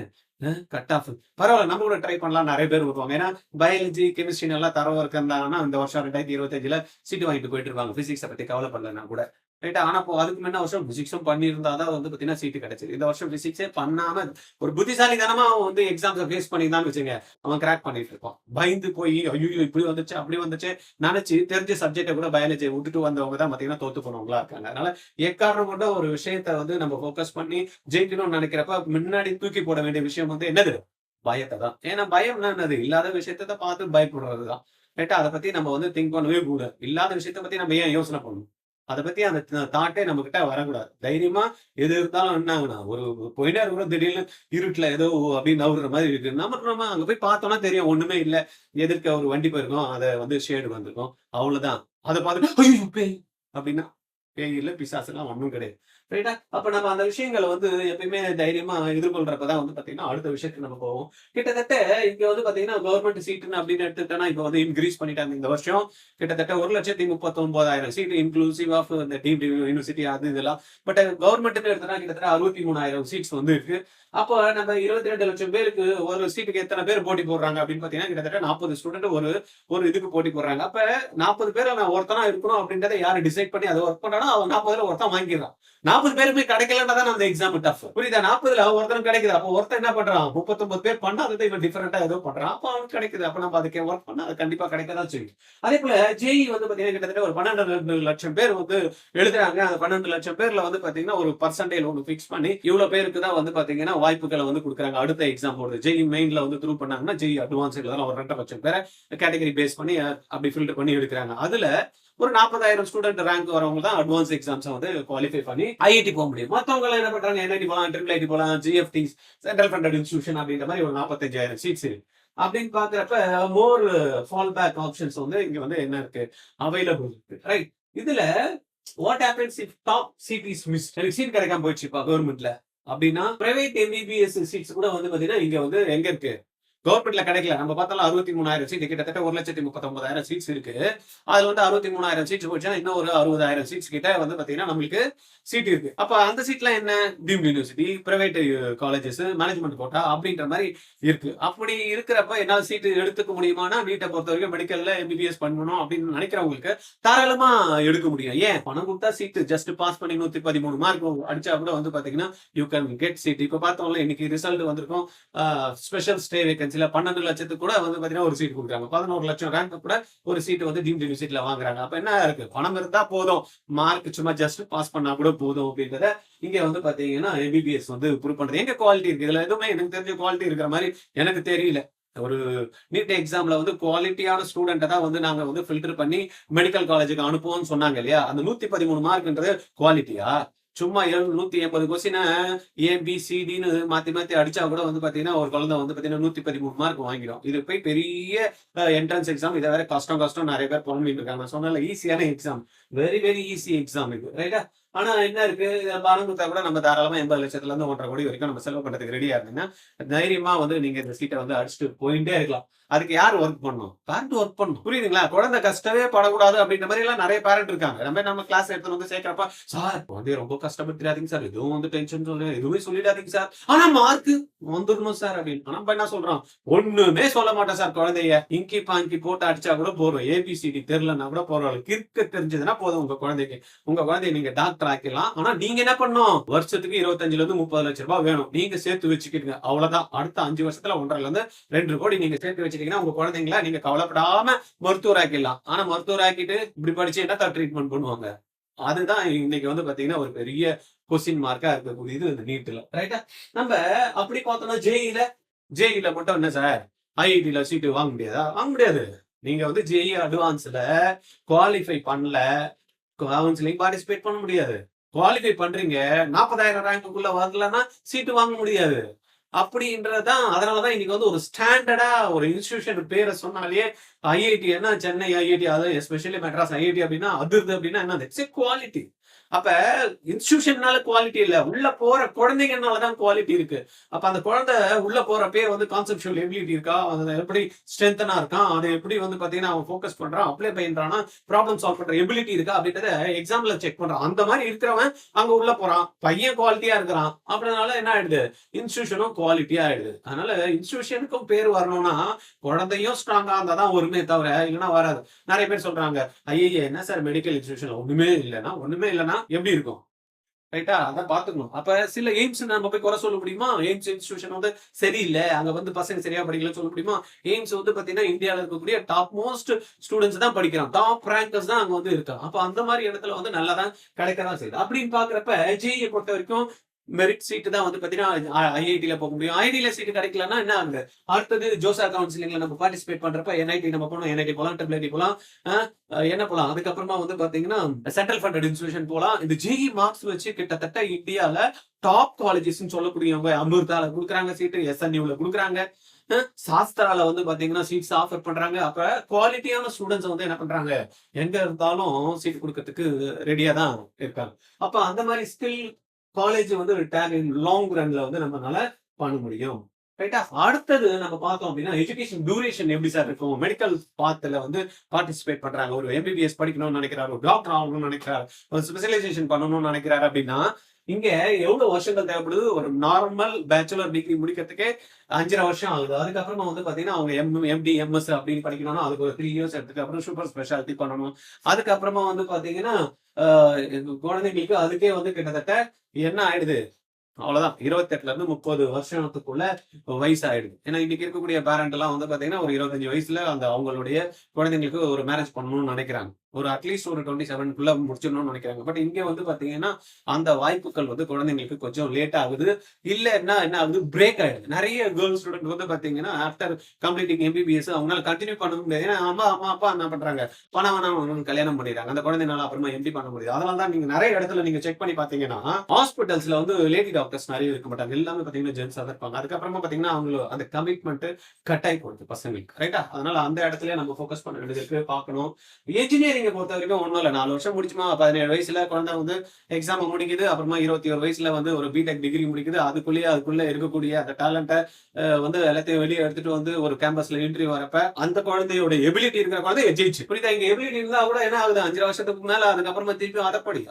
கட் ஆஃப், பரவாயில்ல நம்ம கூட ட்ரை பண்ணலாம் நிறைய பேர் வருவாங்க. ஏன்னா பயாலஜி கெமிஸ்ட்ரி நல்லா தரவா இருந்தாங்கன்னா இந்த வருஷம் 2025 சீட்டு வாங்கிட்டு போயிட்டு இருப்பாங்க. பிசிக்ஸை பத்தி கவலைப்படலன்னா கூட. ரைட்டா? ஆனா அதுக்கு முன்ன வருஷம் பிசிக்ஸும் பண்ணியிருந்தாதான் வந்து பாத்தீங்கன்னா சீட்டு கிடைச்சது. இந்த வருஷம் பிசிக்ஸே பண்ணாம ஒரு புத்திசாலித்தனமா வந்து எக்ஸாம்ஸை ஃபேஸ் பண்ணியிருந்தான்னு வச்சுங்க, அவன் கிராக் பண்ணிட்டு இருப்பான். பயந்து போய் ஐயோ இப்படி வந்துச்சு அப்படி வந்துச்சு நினைச்சு தெரிஞ்ச சப்ஜெக்டை கூட பயாலஜியை விட்டுட்டு வந்தவங்க தான் பாத்தீங்கன்னா தோத்து போனவங்களா இருக்காங்க. அதனால எக்காரணம் கொண்ட ஒரு விஷயத்த வந்து நம்ம ஃபோக்கஸ் பண்ணி ஜெயிக்கணும்னு நினைக்கிறப்ப முன்னாடி தூக்கி போட வேண்டிய விஷயம் வந்து என்னது, பயத்தை தான். ஏன்னா பயம்னா என்னது, இல்லாத விஷயத்த பார்த்து பயப்படுறதுதான். ரைட்டா? அதை பத்தி நம்ம வந்து திங்க் பண்ணவே கூடாது. இல்லாத விஷயத்த பத்தி நம்ம ஏன் யோசனை பண்ணணும், அதை பத்தி அந்த தாட்டே நம்ம கிட்ட வரக்கூடாது. தைரியமா எது இருந்தாலும் என்னாங்கன்னா ஒரு போயிட்டே இருக்கிறோம், திடீர்னு இருட்டுல ஏதோ அப்படின்னு நவுற மாதிரி இருக்கு. நம்ம அங்க போய் பார்த்தோம்னா தெரியும் ஒண்ணுமே இல்ல. எதிர்க்க ஒரு வண்டி போயிருக்கோம், அதை வந்து ஷேடு வந்திருக்கும், அவ்வளவுதான். அதை பார்த்துட்டு ஐயோ பேய் அப்படின்னா பேய் இல்ல, பிசாசுலாம் ஒண்ணும் கிடையாது. ரைட்டா? அப்ப நம்ம அந்த விஷயங்களை வந்து எப்பயுமே தைரியமா எதிர்கொள்றப்பதான் வந்து பாத்தீங்கன்னா அடுத்த விஷயத்துக்கு நம்ம போவோம். கிட்டத்தட்ட இங்க வந்து பாத்தீங்கன்னா கவர்மெண்ட் சீட்டுன்னு அப்படின்னு எடுத்துட்டோம்னா இப்ப வந்து இன்க்ரீஸ் பண்ணிட்டாங்க. இந்த வருஷம் கிட்டத்தட்ட 1,39,000 சீட் இன்க்ளூசிவ் ஆஃப் இந்த டீம்டு யூனிவர்சிட்டி அது இதெல்லாம். பட் கவர்மெண்ட்னு எடுத்தோம்னா கிட்டத்தட்ட 63,000 சீட்ஸ் வந்து இருக்கு. அப்போ நம்ம 22 லட்சம் பேருக்கு ஒரு சீட்டுக்கு எத்தனை பேர் போட்டி போடுறாங்க அப்படின்னு பாத்தீங்கன்னா கிட்டத்தட்ட 40 ஸ்டூடெண்ட் ஒரு இதுக்கு போட்டி போடுறாங்க. அப்ப 40 பேர் நான் ஒருத்தனா இருக்கணும் அப்படின்றத யாரு டிசைட் பண்ணி அதை ஒர்க் பண்றானோ அவன் 40ல ஒருத்தன் வாங்கிடுறான். 40 பேருமே கிடைக்கலன்னா தான் அந்த எக்ஸாம் டஃப். புரியுதா? 40ல ஒருத்தனும் கிடைக்குது. அப்ப ஒருத்தன் என்ன பண்றான், 39 பேர் பண்ணாததை இவன் டிஃபரெண்டா ஏதோ பண்றான். அப்ப அவனுக்கு கிடைக்குது. அப்ப நம்ம அதுக்கு ஒர்க் பண்ணா அது கண்டிப்பா கிடைக்கதான் செய்யும். அதே போல ஜேஇ வந்து பாத்தீங்கன்னா கிட்டத்தட்ட ஒரு 12 லட்சம் பேர் வந்து எழுதுறாங்க. அந்த 12 லட்சம் பேர்ல வந்து பாத்தீங்கன்னா ஒரு பர்சன்டேஜ் ஒன்று பிக்ஸ் பண்ணி இவ்வளவு பேருக்கு தான் வந்து பாத்தீங்கன்னா வாய்ப்புகளை வந்து கொடுக்குறாங்க. அடுத்த எக்ஸாம் போடுறது ஜேஇ மெயின்ல வந்து த்ரூ பண்ணாங்கன்னா ஜேஇ அட்வான்ஸ் ஒரு 2 லட்சம் பேரை கேட்டகரி பேஸ் பண்ணி அப்படி ஃபில்டர் பண்ணி எடுக்கிறாங்க. அதுல ஒரு 40,000 ஸ்டூடெண்ட் ரேங்க் வரவங்க தான் அட்வான்ஸ் எக்ஸாம்ஸ் வந்து குவாலிஃபை பண்ணி ஐஐடி போக முடியும். மத்தவங்க என்ன பண்றாங்க, என்ஐடி போலாம், ட்ரிபிள் ஐடி போலாம், ஜிஎஃப்டி சென்ட்ரல் ஃபண்டட் இன்ஸ்டிடியூஷன் அப்படின்ற மாதிரி ஒரு 45,000 சீட்ஸ் இருக்கு. அப்படின்னு பாக்குறப்ப மோர் ஃபால் பேக் ஆப்ஷன்ஸ் வந்து இங்க வந்து என்ன இருக்கு, அவைலபிள் இருக்கு. ரைட்? இதுல what happens if top seat is miss, எனக்கு சீட் கிடைக்காம போயிடுச்சுப்பா கவர்மெண்ட்ல அப்படின்னா பிரைவேட் எம்பிபிஎஸ் சீட்ஸ் கூட வந்து பாத்தீங்கன்னா இங்க வந்து எங்க இருக்கு, கவர்மெண்ட்ல கிடைக்கல. நம்ம பார்த்தாலும் 63,000 சீட் கிட்டத்தட்ட 1,39,000 சீட்ஸ் இருக்கு. அதுல வந்து 63,000 சீட்ஸ் போச்சுன்னா இன்னும் ஒரு 60,000 சீட்ஸ் கிட்ட வந்து பாத்தீங்கன்னா நம்மளுக்கு சீட் இருக்கு. அப்ப அந்த சீட்ல என்ன, deemed university, private colleges, management quota அப்படின்ற மாதிரி இருக்கு. அப்படி இருக்கிறப்ப என்னால சீட் எடுத்துக்க முடியுமானா நீட்டை பொறுத்த வரைக்கும் மெடிக்கல்ல எம்பிபிஎஸ் பண்ணணும் அப்படின்னு நினைக்கிறவங்களுக்கு தாராளமா எடுக்க முடியும். ஏன், பணம் கொடுத்தா சீட் ஜஸ்ட் பாஸ் பண்ணி 113 மார்க் அடிச்சா கூட வந்து பாத்தீங்கன்னா யூ கேன் கெட் சீட். இப்ப பார்த்தோம்ல இன்னைக்கு ரிசல்ட் வந்திருக்கும். ஸ்பெஷல் ஸ்டே வேகன்சில 12 லட்சத்துக்கு கூட வந்து பாத்தீங்கன்னா ஒரு சீட் கொடுக்குறாங்க. 11 லட்சம் ரேங்க் கூட ஒரு சீட் வந்து டீம்டு யூனிவர்சிட்டியில வாங்குறாங்க. அப்ப என்ன இருக்கு, பணம் இருந்தா போதும், மார்க் சும்மா ஜஸ்ட் பாஸ் பண்ணா கூட போதும் அப்படின்றத இங்க வந்து பாத்தீங்கன்னா எம்பிபிஎஸ் வந்து ப்ரூவ் பண்றது. எங்க குவாலிட்டி இருக்கு, இதுல எதுவுமே எனக்கு தெரிஞ்ச குவாலிட்டி இருக்கிற மாதிரி எனக்கு தெரியல. ஒரு நீட் எக்ஸாம்ல வந்து குவாலிட்டியான ஸ்டூடெண்ட்டை தான் வந்து நாங்க வந்து ஃபில்டர் பண்ணி மெடிக்கல் காலேஜுக்கு அனுப்புவோம்னு சொன்னாங்க இல்லையா, அந்த 113 மார்க்ன்றது குவாலிட்டியா? சும்மா 180 கொஸ்டினை ஏபிசிடின்னு மாத்தி மாத்தி அடிச்சா கூட வந்து பாத்தீங்கன்னா ஒரு குழந்தை வந்து பாத்தீங்கன்னா 113 மார்க் வாங்கிடும். இது போய் பெரிய என்ட்ரன்ஸ் எக்ஸாம். இதை வேற கஷ்டம் நிறைய பேர் புலம்பிட்டு இருக்காங்க. நான் சொன்னால ஈஸியான exam, very very easy exam இது, ரைட்டா? ஆனா என்ன இருக்கு, பணம் கொடுத்தா கூட நம்ம தாராளமா 80 லட்சத்துல இருந்து 1.5 கோடி வரைக்கும் நம்ம செலவு பண்றதுக்கு ரெடியா இருந்தீங்கன்னா தைரியமா வந்து நீங்க இந்த சீட்டை வந்து அடிச்சுட்டு போயிட்டே இருக்கலாம். அதுக்கு யார் ஒர்க் பண்ணணும்? பேரண்ட் ஒர்க் பண்ணணும். புரியுதுங்களா? குழந்தை கஷ்டமே படக்கூடாது அப்படின்ற மாதிரி எல்லாம் நிறைய பேரண்ட் இருக்காங்க. நம்ம கிளாஸ் எடுத்து வந்து சேர்க்கிறப்ப, சார் குழந்தைய ரொம்ப கஷ்டப்படுத்திடாதீங்க சார், எதுவும் வந்து டென்ஷன் எதுவுமே சொல்லிடாதீங்க சார், ஆனா மார்க் வந்துடணும் சார் அப்படின்னு. நம்ம என்ன சொல்றோம்? ஒண்ணுமே சொல்ல மாட்டோம் சார். குழந்தைய இங்கி பாங்கி போட்டு அடிச்சா கூட போறோம். ஏபிசிடி தெரியலன்னா கூட போறோம். கிறுக்க தெரிஞ்சதுன்னா போதும் உங்க குழந்தைக்கு. உங்க குழந்தைய நீங்க டாக்டர் ஆக்கலாம். ஆனா நீங்க என்ன பண்ணணும்? வருஷத்துக்கு 25 இருந்து 30 லட்சம் ரூபாய் வேணும். நீங்க சேர்த்து வச்சுக்கிடுங்க. அவ்வளவுதான். அடுத்த 5 வருஷத்துல 1.5 இருந்து 2 கோடி நீங்க சேர்த்து வச்சுட்டீங்கன்னா உங்க குழந்தைங்களா நீங்க கவலைப்படாம மருத்துவர் ஆக்கிடலாம். ஆனா மருத்துவர் ஆக்கிட்டு இப்படி படிச்சு என்ன ட்ரீட்மெண்ட் பண்ணுவாங்க? அதுதான் இன்னைக்கு வந்து பாத்தீங்கன்னா ஒரு பெரிய கொஸ்டின் மார்க்கா இருக்கக்கூடியது இந்த நீட்ல, ரைட்டா? நம்ம அப்படி பார்த்தோம்னா ஜேஇல மட்டும் என்ன சார், ஐஐடில சீட்டு வாங்க முடியாதா? வாங்க முடியாது. நீங்க வந்து ஜேஇ அட்வான்ஸ்ல குவாலிஃபை பண்ணல, கவுன்சிலிங் பார்ட்டிசிபேட் பண்ண முடியாது. குவாலிஃபை பண்றீங்க, 40,000 ரேங்குக்குள்ள வரலன்னா சீட்டு வாங்க முடியாது. அப்படின்றதான். அதனாலதான் இன்னைக்கு வந்து ஒரு ஸ்டாண்டர்டா ஒரு இன்ஸ்டிடியூஷன் பேரை சொன்னாலே ஐஐடி, என்ன சென்னை ஐஐடி, அதாவது எஸ்பெஷலி மெட்ராஸ் ஐஐடி அப்படின்னா அதிர்து அப்படின்னா என்ன? குவாலிட்டி. அப்ப இன்ஸ்டிடியூஷன்னால குவாலிட்டி இல்ல, உள்ள போற குழந்தைங்கனாலதான் குவாலிட்டி இருக்கு. அப்ப அந்த குழந்தை உள்ள போறப்பே வந்து கான்செப்சுவல் எபிலிட்டி இருக்கா, அது எப்படி ஸ்ட்ரென்த்தனா இருக்கான், அதை எப்படி வந்து பாத்தீங்கன்னா அவன் ஃபோக்கஸ் பண்றான், அப்ளை பண்றானா, ப்ராப்ளம் சால்வ் பண்ற எபிலிட்டி இருக்கா அப்படின்றத எக்ஸாம்ல செக் பண்றான். அந்த மாதிரி இருக்கிறவன் அங்க உள்ள போறான், பையன் குவாலிட்டியா இருக்கிறான். அப்படினால என்ன ஆயிடுது? இன்ஸ்டிடியூஷனும் குவாலிட்டியா ஆயிடுது. அதனால இன்ஸ்டிடியூஷனுக்கும் பேர் வரணும்னா குழந்தையும் ஸ்ட்ராங்கா இருந்தாதான் ஒருமே தவிர இல்லைன்னா வராது. நிறைய பேர் சொல்றாங்க, ஐயா என்ன சார் மெடிக்கல் இன்ஸ்டிடியூஷன் ஒண்ணுமே இல்லைன்னா எப்படி இருக்கும், ரைட்டா? அதான் பாத்துக்கணும். அப்ப சில எய்ம்ஸ் நம்ம போய் குறை சொல்ல முடியுமா? எய்ம்ஸ் இன்ஸ்டிடியூஷன் வந்து சரியில்லை, அங்க வந்து பசங்க சரியா படிக்கலன்னு சொல்ல முடியுமா? எய்ம்ஸ் வந்து பாத்தீங்கன்னா இந்தியால இருக்கக்கூடிய டாப் மோஸ்ட் ஸ்டூடெண்ட்ஸ் தான் படிக்கிறான், டாப் ரேங்கர்ஸ் தான் அங்க வந்து இருக்கான். அப்ப அந்த மாதிரி இடத்துல வந்து நல்லா தான் கிடைக்கதான் செய்யுது. அப்படின்னு பாக்குறப்ப ஜேஇ பொறுத்த வரைக்கும் மெரிட் சீட்டு தான் வந்து பாத்தீங்கன்னா ஐஐடில போக முடியும். ஐஐடில சீட்டு கிடைக்கலன்னா என்ன ஆகுது? அடுத்தது ஜோசா கவுன்சிலிங்ல நம்ம பார்ட்டிசிபேட் பண்றப்ப என்ஐடி நம்ம போனோம், என்ஐடி போலாம், டபிள்யூஐடி போலாம், என்ன போலாம். அதுக்கப்புறமா வந்து பாத்தீங்கன்னா சென்ட்ரல் ஃபண்டட் இன்ஸ்டிடியூஷன் போலாம். இந்த ஜேஇ மார்க்ஸ் வச்சு கிட்டத்தட்ட இந்தியால டாப் காலேஜஸ் சொல்லக்கூடியவங்க அமிர்தால குடுக்குறாங்க சீட்டு, எஸ்என்யூல குடுக்குறாங்க, சாஸ்திரால வந்து பாத்தீங்கன்னா சீட்ஸ் ஆஃபர் பண்றாங்க. அப்ப குவாலிட்டியான ஸ்டூடெண்ட்ஸ் வந்து என்ன பண்றாங்க, எங்க இருந்தாலும் சீட் கொடுக்கறதுக்கு ரெடியா தான் இருக்காங்க. அப்ப அந்த மாதிரி ஸ்கில் காலேஜ் வந்து ஒரு லாங் ரன்ல வந்து நம்மளால பண்ண முடியும், ரைட்டா? அடுத்தது நம்ம பார்த்தோம் அப்படின்னா எஜுகேஷன் டியூரேஷன் எப்படி சார் இருக்கும்? மெடிக்கல் பாத்துல வந்து பார்ட்டிசிபேட் பண்றாங்க, ஒரு எம்பிபிஎஸ் படிக்கணும்னு நினைக்கிறாரு, ஒரு டாக்டர் ஆகணும்னு நினைக்கிறாரு, ஒரு ஸ்பெஷலைசேஷன் பண்ணணும்னு நினைக்கிறாரு அப்படின்னா இங்க எவ்வளவு வருஷங்கள் தேவைப்படுது? ஒரு நார்மல் பேச்சுலர் டிகிரி முடிக்கிறதுக்கே 5.5 வருஷம் ஆகுது. அதுக்கப்புறமா வந்து பாத்தீங்கன்னா அவங்க எம்டி எம்எஸ் அப்படின்னு படிக்கணும்னா அதுக்கு ஒரு 3 இயர்ஸ் எடுத்துட்டு அப்புறம் சூப்பர் ஸ்பெஷாலிட்டி பண்ணணும். அதுக்கப்புறமா வந்து பாத்தீங்கன்னா குழந்தைங்களுக்கு அதுக்கே வந்து கிட்டத்தட்ட என்ன ஆயிடுது, அவ்வளவுதான் 28ல இருந்து 30 வருஷத்துக்குள்ள வயசு ஆயிடுது. ஏன்னா இன்னைக்கு இருக்கக்கூடிய பேரண்ட் எல்லாம் வந்து பாத்தீங்கன்னா ஒரு 25 வயசுல அந்த அவங்களுடைய குழந்தைங்களுக்கு ஒரு மேரேஜ் பண்ணணும்னு நினைக்கிறாங்க, ஒரு அட்லீஸ்ட் ஒரு 27க்குள்ள முடிச்சிடணும்னு நினைக்கிறாங்க. பட் இங்க வந்து பாத்தீங்கன்னா அந்த வாய்ப்புகள் வந்து குழந்தைங்களுக்கு கொஞ்சம் லேட் ஆகுது. இல்லைன்னா என்ன ஆகுது, பிரேக் ஆயிடுது. நிறைய கேர்ள் ஸ்டூடெண்ட் வந்து பாத்தீங்கன்னா ஆஃப்டர் கம்ப்ளீட்டிங் எம்பிபிஎஸ் அவங்களால கண்டினியூ பண்ண முடியாது. ஏன்னா அம்மா அப்பா என்ன பண்றாங்க, பணம் கல்யாணம் பண்ணிடுறாங்க, அந்த குழந்தைனால அப்புறமா எம்பி பண்ண முடியாது. அதனால தான் நீங்க நிறைய இடத்துல நீங்க செக் பண்ணி பாத்தீங்கன்னா ஹாஸ்பிட்டல்ஸ்ல வந்து லேடி டாக்டர்ஸ் நிறைய இருக்க மாட்டாங்க, எல்லாமே பாத்தீங்கன்னா ஜென்ஸா தான் இருப்பாங்க. அதுக்கப்புறமா பாத்தீங்கன்னா அவங்களுக்கு அந்த கமிட்மெண்ட் கட்டாயி போகுது பசங்களுக்கு, ரைட்டா? அதனால அந்த இடத்துல நம்ம ஃபோக்கஸ் பண்ண வேண்டியது இருக்கு, பார்க்கணும். இன்ஜினியரிங் பொறுத்த வரைக்கும் ஒண்ணும் இல்ல, 4 வருஷம் முடிச்சுமா 17 வயசுல குழந்தை வந்து எக்ஸாம் முடிக்குது, அப்புறமா 21 வயசுல வந்து ஒரு பிடெக் டிகிரி முடிக்குது. அதுக்குள்ள இருக்கக்கூடிய அந்த டேலண்ட்டை வந்து எல்லாத்தையும் வெளியே எடுத்துட்டு வந்து ஒரு கேம்பஸ்ல இன்டர்வியூ வரப்ப அந்த குழந்தையோட எபிலிட்டி இருக்கிற குழந்தை ஜெயிச்சு, புரியுதா? இங்க எபிலிட்டி இருந்தா கூட என்ன ஆகுது, 5 வருஷத்துக்கு மேல அதுக்கப்புறமா திருப்பி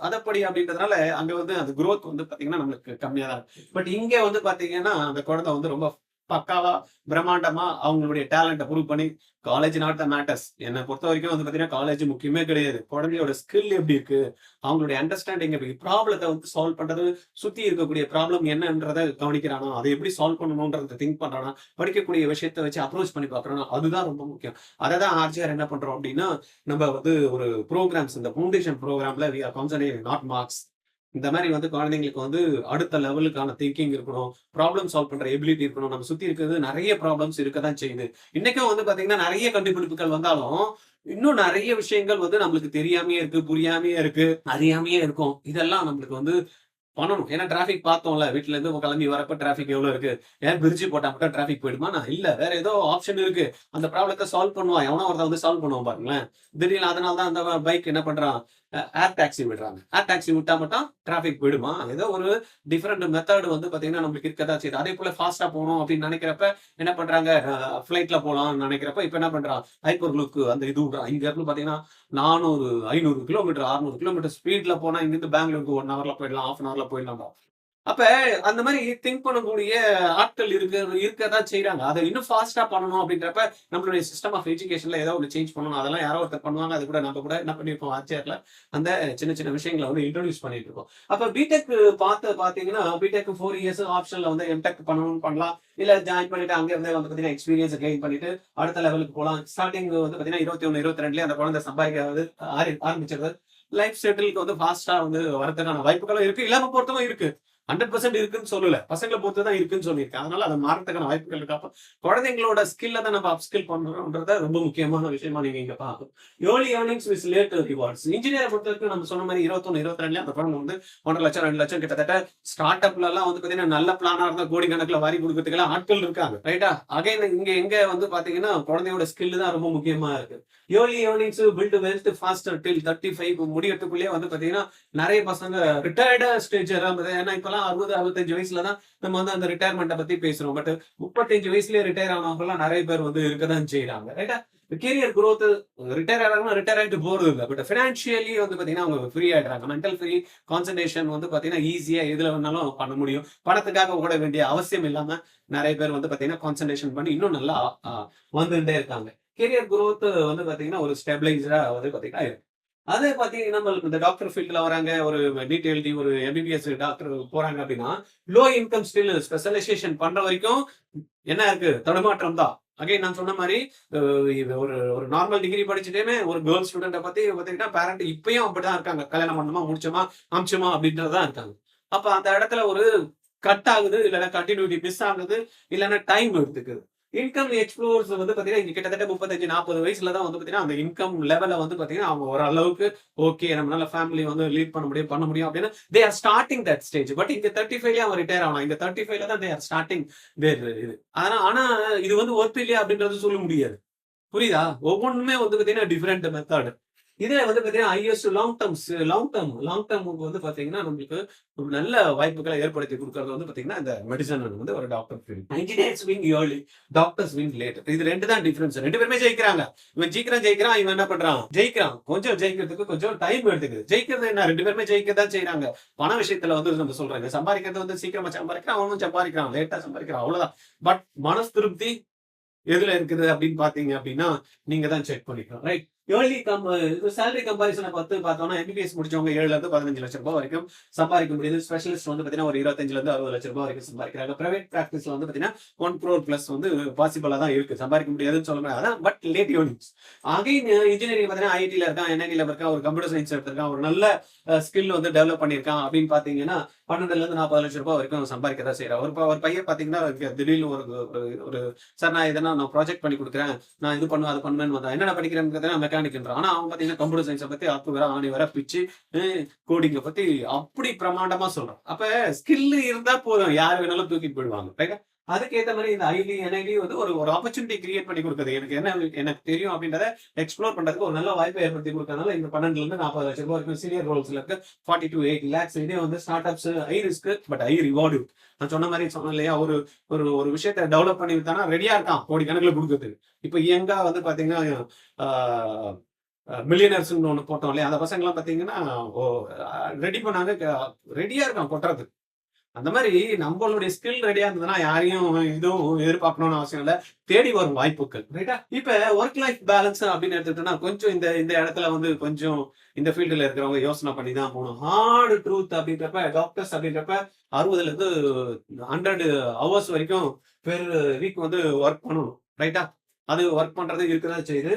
அதப்படி அப்படின்றதுனால அங்க வந்து அந்த growth வந்து பாத்தீங்கன்னா நம்மளுக்கு கம்மியா தான். பட் இங்க வந்து பாத்தீங்கன்னா அந்த குழந்தை வந்து ரொம்ப பக்காவா பிரம்மாண்டமா அவங்களுடைய டேலண்ட்டை ப்ரூவ் பண்ணி, காலேஜ் நாட் த மேட்டர்ஸ். என்னை பொறுத்த வரைக்கும் வந்து பாத்தீங்கன்னா காலேஜ் முக்கியமே கிடையாது. குழந்தையோட ஸ்கில் எப்படி இருக்கு, அவங்களுடைய அண்டர்ஸ்டாண்டிங் எப்படி, ப்ராப்ளத்தை வந்து சால்வ் பண்றது, சுத்தி இருக்கக்கூடிய ப்ராப்ளம் என்னன்றதை கவனிக்கிறானா, அதை எப்படி சால்வ் பண்ணணும்ன்றத திங்க் பண்றானா, படிக்கக்கூடிய விஷயத்தை வச்சு அப்ரோச் பண்ணி பாக்குறானா, அதுதான் ரொம்ப முக்கியம். அதை தான் ஆர்ஜிஆர் என்ன பண்றோம் அப்படின்னா, நம்ம வந்து ஒரு ப்ரோக்ராம்ஸ், இந்த ஃபவுண்டேஷன் ப்ரோக்ராம்ல we are concentrating not marks. இந்த மாதிரி வந்து குழந்தைங்களுக்கு வந்து அடுத்த லெவலுக்கான திங்கிங் இருக்கணும், ப்ராப்ளம் சால்வ் பண்ற எபிலிட்டி இருக்கணும். நம்ம சுத்தி இருக்கிறது நிறைய ப்ராப்ளம்ஸ் இருக்கதான் செய்யுது. இன்னைக்கும் வந்து பாத்தீங்கன்னா நிறைய கண்டுபிடிப்புகள் வந்தாலும் இன்னும் நிறைய விஷயங்கள் வந்து நம்மளுக்கு தெரியாமையே இருக்கு, புரியாமையே இருக்கு, அறியாமையே இருக்கும். இதெல்லாம் நம்மளுக்கு வந்து பண்ணணும். ஏன்னா டிராஃபிக் பார்த்தோம்ல. வீட்ல இருந்து கிளம்பி வரப்ப டிராஃபிக் எவ்வளோ இருக்கு? ஏன் பிரிட்ஜ் போட்டா மட்டும் டிராஃபிக் போயிடுமா? இல்ல. வேற ஏதோ ஆப்ஷன் இருக்கு. அந்த ப்ராப்ளத்த சால்வ் பண்ணுவான். எவனோ ஒருத்தன் வந்து சால்வ் பண்ணுவான் பாருங்களேன். திடீர்னு அதனால தான் அந்த பைக் என்ன பண்றான்? ஏர் டாக்ஸி விடுறாங்க. ஏர் டாக்ஸி விட்டா மட்டும் டிராஃபிக் போயிடுமா? ஏதோ ஒரு டிஃபரண்ட் மெத்தட் வந்து பார்த்தீங்கன்னா, நம்மளுக்கு இருக்கத்தான் செய்யுது. அதேபோல ஃபாஸ்ட்டா போணும் அப்படின்னு நினைக்கிறப்ப என்ன பண்றாங்க? ஃப்ளைட்ல போலாம்னு நினைக்கிறப்ப, இப்ப என்ன பண்றான்? ஹைப்பர் லூப் அந்த இது விடுறான். இங்க இருந்து பார்த்தீங்கன்னா 400, 500 கிலோமீட்டர், 600 கிலோமீட்டர் ஸ்பீட்ல போனா இங்கிருந்து பெங்களூருக்கு 1 ஹவர்ல போயிடலாம், 1/2 அன் ஹவர்ல போயிடலாம்பா. அப்ப அந்த மாரி திங்க் பண்ணக்கூடிய ஆட்கள் இருக்கதான் செய்றாங்க. அத இன்னும் ஃபாஸ்ட்டா பண்ணணும் அப்படின்றப்ப, நம்மளுடைய சிஸ்டம் ஆஃப் எஜுகேஷன்ல ஏதோ ஒண்ணு சேஞ்ச் பண்ணணும். அதெல்லாம் யாரோ ஒருத்தர் பண்ணுவாங்க. அது கூட நம்ம கூட என்ன பண்ணியிருப்போம் ஆர்ச்சர்ல, அந்த சின்ன சின்ன விஷயங்கள வந்து இன்ட்ரோடியூஸ் பண்ணிட்டு இருக்கோம். அப்ப பிடெக் பார்த்தீங்கன்னா, பிடெக் 4 இயர்ஸ் ஆப்ஷன்ல வந்து எம்டெக் பண்ணணும்னு பண்ணலாம். இல்ல ஜாயின் பண்ணிட்டு அங்க இருந்தே வந்து பார்த்தீங்கன்னா, எக்ஸ்பீரியன்ஸ் கெயின் பண்ணிட்டு அடுத்த லெவலுக்கு போலாம். ஸ்டார்ட்டிங் வந்து பார்த்தீங்கன்னா 21, 22லயே அந்த குழந்தை சம்பாதிக்க வந்து ஆரம்பிச்சிருது. லைஃப் செட்டிலுக்கு வந்து ஃபாஸ்ட்டா வந்து வரதுக்கான வாய்ப்புகளும் இருக்கு. இல்லாம போறதுக்கும் இருக்கு. 100% இருக்குன்னு சொல்லல. பசங்கள பொறுத்து தான் இருக்குன்னு சொல்லியிருக்கேன். அதனால அது மாறதுக்கான வாய்ப்புகள் இருக்கு. அப்ப குழந்தைங்களோட ஸ்கில்ல தான் நம்ம அப்ஸ்கில் பண்றோம்ன்றத ரொம்ப முக்கியமான விஷயமா நீங்க இங்க பார்க்கணும். Early earnings with late rewards. Engineer பொறுத்தவரைக்கும் நம்ம சொன்ன மாரி 21, 22லயே அந்த குழந்தை வந்து 1,50,000, 2,00,000 கிட்டத்தட்ட ஸ்டார்ட் அப்ல எல்லாம் வந்து பார்த்தீங்கன்னா, நல்ல பிளானா இருந்தா கோடிக்கணக்குல வாரி குடுக்கறதுக்கெல்லாம் ஆட்கள் இருக்காங்க. ரைட்டா? அகைன் இங்க எங்க வந்து பார்த்தீங்கன்னா, குழந்தையோட ஸ்கில் தான் ரொம்ப முக்கியமா இருக்கு. Early earnings build wealth faster till 35 முடியறதுக்குள்ளயே வந்து பார்த்தீங்கன்னா, நெறைய பசங்க ரிட்டயர்டு ஸ்டேஜ் ஏன்னா இப்பலாம் 60, 65 வயசுல தான் நம்ம வந்து அந்த ரிட்டயர்மெண்ட்ட பத்தி பேசுறோம். பட் 35 வயசுலயே ரிட்டயர் ஆனவங்கலாம் நெறைய பேர் வந்து இருக்கதான் செய்றாங்க. ரைட்டா? கேரியர் குரோத் ரிட்டயர் ஆறாங்கன்னா ரிட்டயர் ஆயிட்டு போறது இல்ல. பட் பினான்சியலி வந்து பார்த்தீங்கன்னா, அவங்க ஃப்ரீ ஆயிடுறாங்க. மென்டல் ஃப்ரீ, கான்சன்ட்ரேஷன் வந்து பார்த்தீங்கன்னா, ஈஸியா எதுல வேணாலும் பண்ண முடியும். பணத்துக்காக ஓட வேண்டிய அவசியம் இல்லாம நெறைய பேர் வந்து பார்த்தீங்கன்னா, கான்சன்ட்ரேஷன் பண்ணி இன்னும் நல்லா அ வந்துட்டே இருக்காங்க. கேரியர் குரோத் வந்து பார்த்தீங்கன்னா, ஒரு ஸ்டெபிலைஸ்டா வந்து பார்த்தீங்கன்னா இருக்கு. அதே பார்த்தீங்கன்னா, நம்மளுக்கு இந்த டாக்டர் ஃபீல்ட்ல வராங்க. ஒரு நீட் எழுதி ஒரு எம்பிபிஎஸ் டாக்டர் போறாங்க அப்படின்னா, லோ இன்கம் ஸ்டில் ஸ்பெஷலைசேஷன் பண்ற வரைக்கும் என்ன இருக்கு? தடுமாற்றம் தான். அகைன் நான் சொன்ன மாரி இது ஒரு ஒரு நார்மல் டிகிரி படிச்சுட்டேமே ஒரு கேர்ள் ஸ்டூடண்ட்ட பத்தி பார்த்தீங்கன்னா, பேரண்ட் இப்பயும் அப்படிதான் இருக்காங்க. கல்யாணம் பண்ணோமா, முடிச்சோமா, அனுப்பிச்சோமா அப்படின்றது தான் இருக்காங்க. அப்ப அந்த இடத்துல ஒரு கட் ஆகுது, இல்லன்னா கன்டினியூட்டி மிஸ் ஆகுது, இல்லன்னா டைம் எடுத்துக்குது. இன்கம் எக்ஸ்ப்ளோர்ஸ் வந்து பார்த்தீங்கன்னா, இங்க கிட்டத்தட்ட 35, 40 வயசுல தான் வந்து பார்த்தீங்கன்னா, அந்த இன்கம் லெவல வந்து பார்த்தீங்கன்னா, அவங்க ஓரளவுக்கு ஓகே நம்மளால ஃபேமிலி வந்து லீட் பண்ண முடியும் அப்படின்னு they are starting that stage. But இங்க 35லயே அவன் ரிட்டயர் ஆனான். இங்க 35ல தான் தே ஆர் ஸ்டார்ட்டிங் தேர் இது. ஆனா இது வந்து ஒர்த் இல்லையா அப்படின்றது சொல்ல முடியாது. புரியுதா? ஒவ்வொன்னுமே வந்து பார்த்தீங்கன்னா, டிஃபரெண்ட் மெத்தட். இதுல வந்து பார்த்தீங்கன்னா, ஹையஸ்ட் லாங் டெர்முக்கு வந்து பார்த்தீங்கன்னா, நம்மளுக்கு ஒரு நல்ல வாய்ப்புகள ஏற்படுத்தி குடுக்குறது வந்து பார்த்தீங்கன்னா, இந்த மெடிசின் வந்து ஒரு doctor field. Engineers win early, doctors win late. இது 2 தான் டிஃபரன்ஸ். 2 பேருமே ஜெயிக்கிறாங்க. இவன் சீக்கிரம் ஜெயிக்கிறான், இவன் என்ன பண்றான்? ஜெயிக்கிறான். கொஞ்சம் ஜெயிக்கிறதுக்கு கொஞ்சம் டைம் எடுத்துக்குது. ஜெயிக்கிறது என்ன? 2 பேருமே ஜெயிக்க தான் செய்றாங்க. பண விஷயத்துல வந்து நம்ம சொல்றேங்க. சம்பாதிக்கிறது வந்து சீக்கிரமா சம்பாதிக்கிறான், அவனும் சம்பாதிக்கிறான். லேட்டா சம்பாதிக்கிறான். அவ்வளவுதான். பட் மனசு திருப்தி எதுல இருக்குது அப்படின்னு பார்த்தீங்க அப்படின்னா, நீங்க தான் செக் பண்ணிக்கணும். ரைட். ஏர்லி சேலரி கம்பேரிசன பார்த்தோம்னா, எம்பிபிஎஸ் முடிச்சவங்க 7லருந்து 15 லட்சம் ரூபாய் வரைக்கும் சம்பாதிக்க முடியுது. ஸ்பெஷலிஸ்ட் வந்து பார்த்தீங்கன்னா, ஒரு 25லருந்து 60 லட்சம் ரூபாய் வரைக்கும் சம்பாதிக்கிறாங்க. பிரைவேட் பிராக்டிஸ்ல வந்து பார்த்தீங்கன்னா, 1 crore பிளஸ் வந்து பாசிபிளா தான் இருக்கு. சம்பாதிக்க முடியாதுன்னு சொல்ல முடியாது. அதான் but late earnings. Again engineering பார்த்தீங்கன்னா, ஐஐடில இருக்கான், என்ஐடில இருக்கான், ஒரு கம்ப்யூட்டர் சயின்ஸ் எடுத்திருக்கான், ஒரு நல்ல ஸ்கில் வந்து டெவலப் பண்ணியிருக்கான் அப்படின்னு பார்த்தீங்கன்னா, 12லருந்து 40 லட்சம் ரூபாய் வரைக்கும் சம்பாதிக்க தான் செய்றான். ஒரு பையன் பார்த்தீங்கன்னா, திடீர்னு ஒரு ஒரு ஒரு சார் நான் எதனா நான் ப்ராஜெக்ட் பண்ணி குடுக்குறேன். நான் இது பண்ணுவேன், அது பண்ணுவேன்னு வந்தா. என்னடா படிக்கிறேன்னு கேட்டா மெக்கானிக்ன்றான். ஆனா அவன் பார்த்தீங்கன்னா, கம்ப்யூட்டர் சயின்ஸ பத்தி அப்பு வேற, ஆணி வேற பிச்சு கோடிங்க பத்தி அப்படி பிரமாண்டமா சொல்றான். அப்ப ஸ்கில் இருந்தா போதும். யார் வேணாலும் தூக்கிட்டு போயிடுவாங்க. ரைட்டா? அதுக்கேத்த மாரி இந்த ஐடி, என்ஐடி வந்து ஒரு ஒரு ஆப்பர்ச்சுனிட்டி கிரியேட் பண்ணி குடுக்குது. எனக்கு தெரியும் அப்படின்றத எக்ஸ்ப்ளோர் பண்றதுக்கு ஒரு நல்ல வாய்ப்பை ஏற்படுத்தி குடுக்கறதுனால இந்த 12லருந்து 40 லட்சம் ரூபாய் வரைக்கும் சீனியர் ரோல்ஸ்ல இருக்கு. 40 to 80 lakhs. இதே வந்து start ups high risk but high reward. நான் சொன்ன மாரி சொன்னேன் இல்லையா? ஒரு ஒரு ஒரு விஷயத்த டெவலப் பண்ணி வித்தானா ரெடியா இருக்கான் கோடிக்கணக்குல குடுக்கறதுக்கு. இப்ப எங்க வந்து பார்த்தீங்கன்னா, ஆ மில்லியனர்ஸ்ன்னு ஒண்ணு போட்டோம் இல்லையா? அந்த பசங்கலாம் பார்த்தீங்கன்னா, ஓ ரெடி பண்ணாங்க. ரெடியா இருக்கான் கொட்டுறதுக்கு. அந்த மாரி நம்மளுடைய ஸ்கில் ரெடியா இருந்ததுன்னா, யாரையும் இதுவும் எதிர்பார்க்கணும்னு அவசியம் இல்ல. தேடி வரும் வாய்ப்புகள். ரைட்டா? இப்ப வொர்க் லைஃப் பேலன்ஸ் அப்படின்னு எடுத்துக்கிட்டோம்னா, கொஞ்சம் இந்த இந்த இடத்துல வந்து கொஞ்சம் இந்த ஃபீல்டுல இருக்கிறவங்க யோசனை பண்ணி தான் போணும். ஹார்ட் ட்ரூத் அப்படின்றப்ப டாக்டர்ஸ் அப்படின்றப்ப 60லருந்து 100 ஹவர்ஸ் வரைக்கும் பெர் வீக் வந்து வொர்க் பண்ணணும். ரைட்டா? அது வொர்க் பண்றது இருக்கதான் செய்யுது.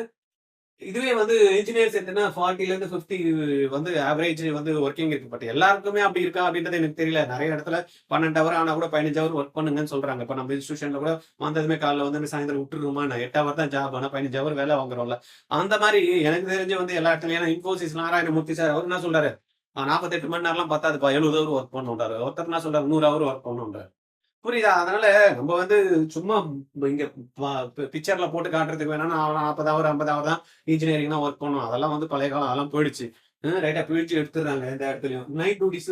இதுவே வந்து இன்ஜினியர்ஸ் எடுத்தீங்கன்னா 40லருந்து 50 வந்து ஆவரேஜ் வந்து வொர்க்கிங் இருக்கு. பட் எல்லாருக்குமே அப்படி இருக்கா அப்படின்றது எனக்கு தெரியல. நெறைய இடத்துல 12 ஹவர் ஆனா கூட 15 ஹவர் வொர்க் பண்ணுங்கன்னு சொல்றாங்க. இப்ப நம்ம இன்ஸ்டிடியூஷன்ல கூட வந்ததுமே காலைல வந்து சாயந்தரம் விட்டுருவோமா, 8 ஹவர் தான் ஜாப். ஆனா 15 ஹவர் வேலை வாங்குறோம்ல. அந்த மாரி எனக்கு தெரிஞ்சு வந்து எல்லா இடத்துலயும் ஏன்னா இன்ஃபோசிஸ் நாராயணமூர்த்தி சார் அவரு என்ன சொல்றாரு? 48 மணி நேரம்லாம் பத்தாதுப்பா, 70 ஹவர் ஒர்க் பண்ணணுன்றாரு. ஒருத்தர் என்ன சொல்றாரு, 100 ஹவர் ஒர்க் பண்ணணுன்றாரு. புரியுதா? அதனால நம்ம வந்து சும்மா இங்க பிக்சர்ல போட்டு காட்டுறதுக்கு வேணா, நான் 40 ஹவர், 50 ஹவர் தான் இன்ஜினியரிங் தான் ஒர்க் பண்ணணும். அதெல்லாம் வந்து பழைய காலம், அதெல்லாம் போயிடுச்சு. ரைட்டா பிழிச்சு எடுத்துடுறாங்க எந்த இடத்துலயும். நைட் டியூட்டிஸ்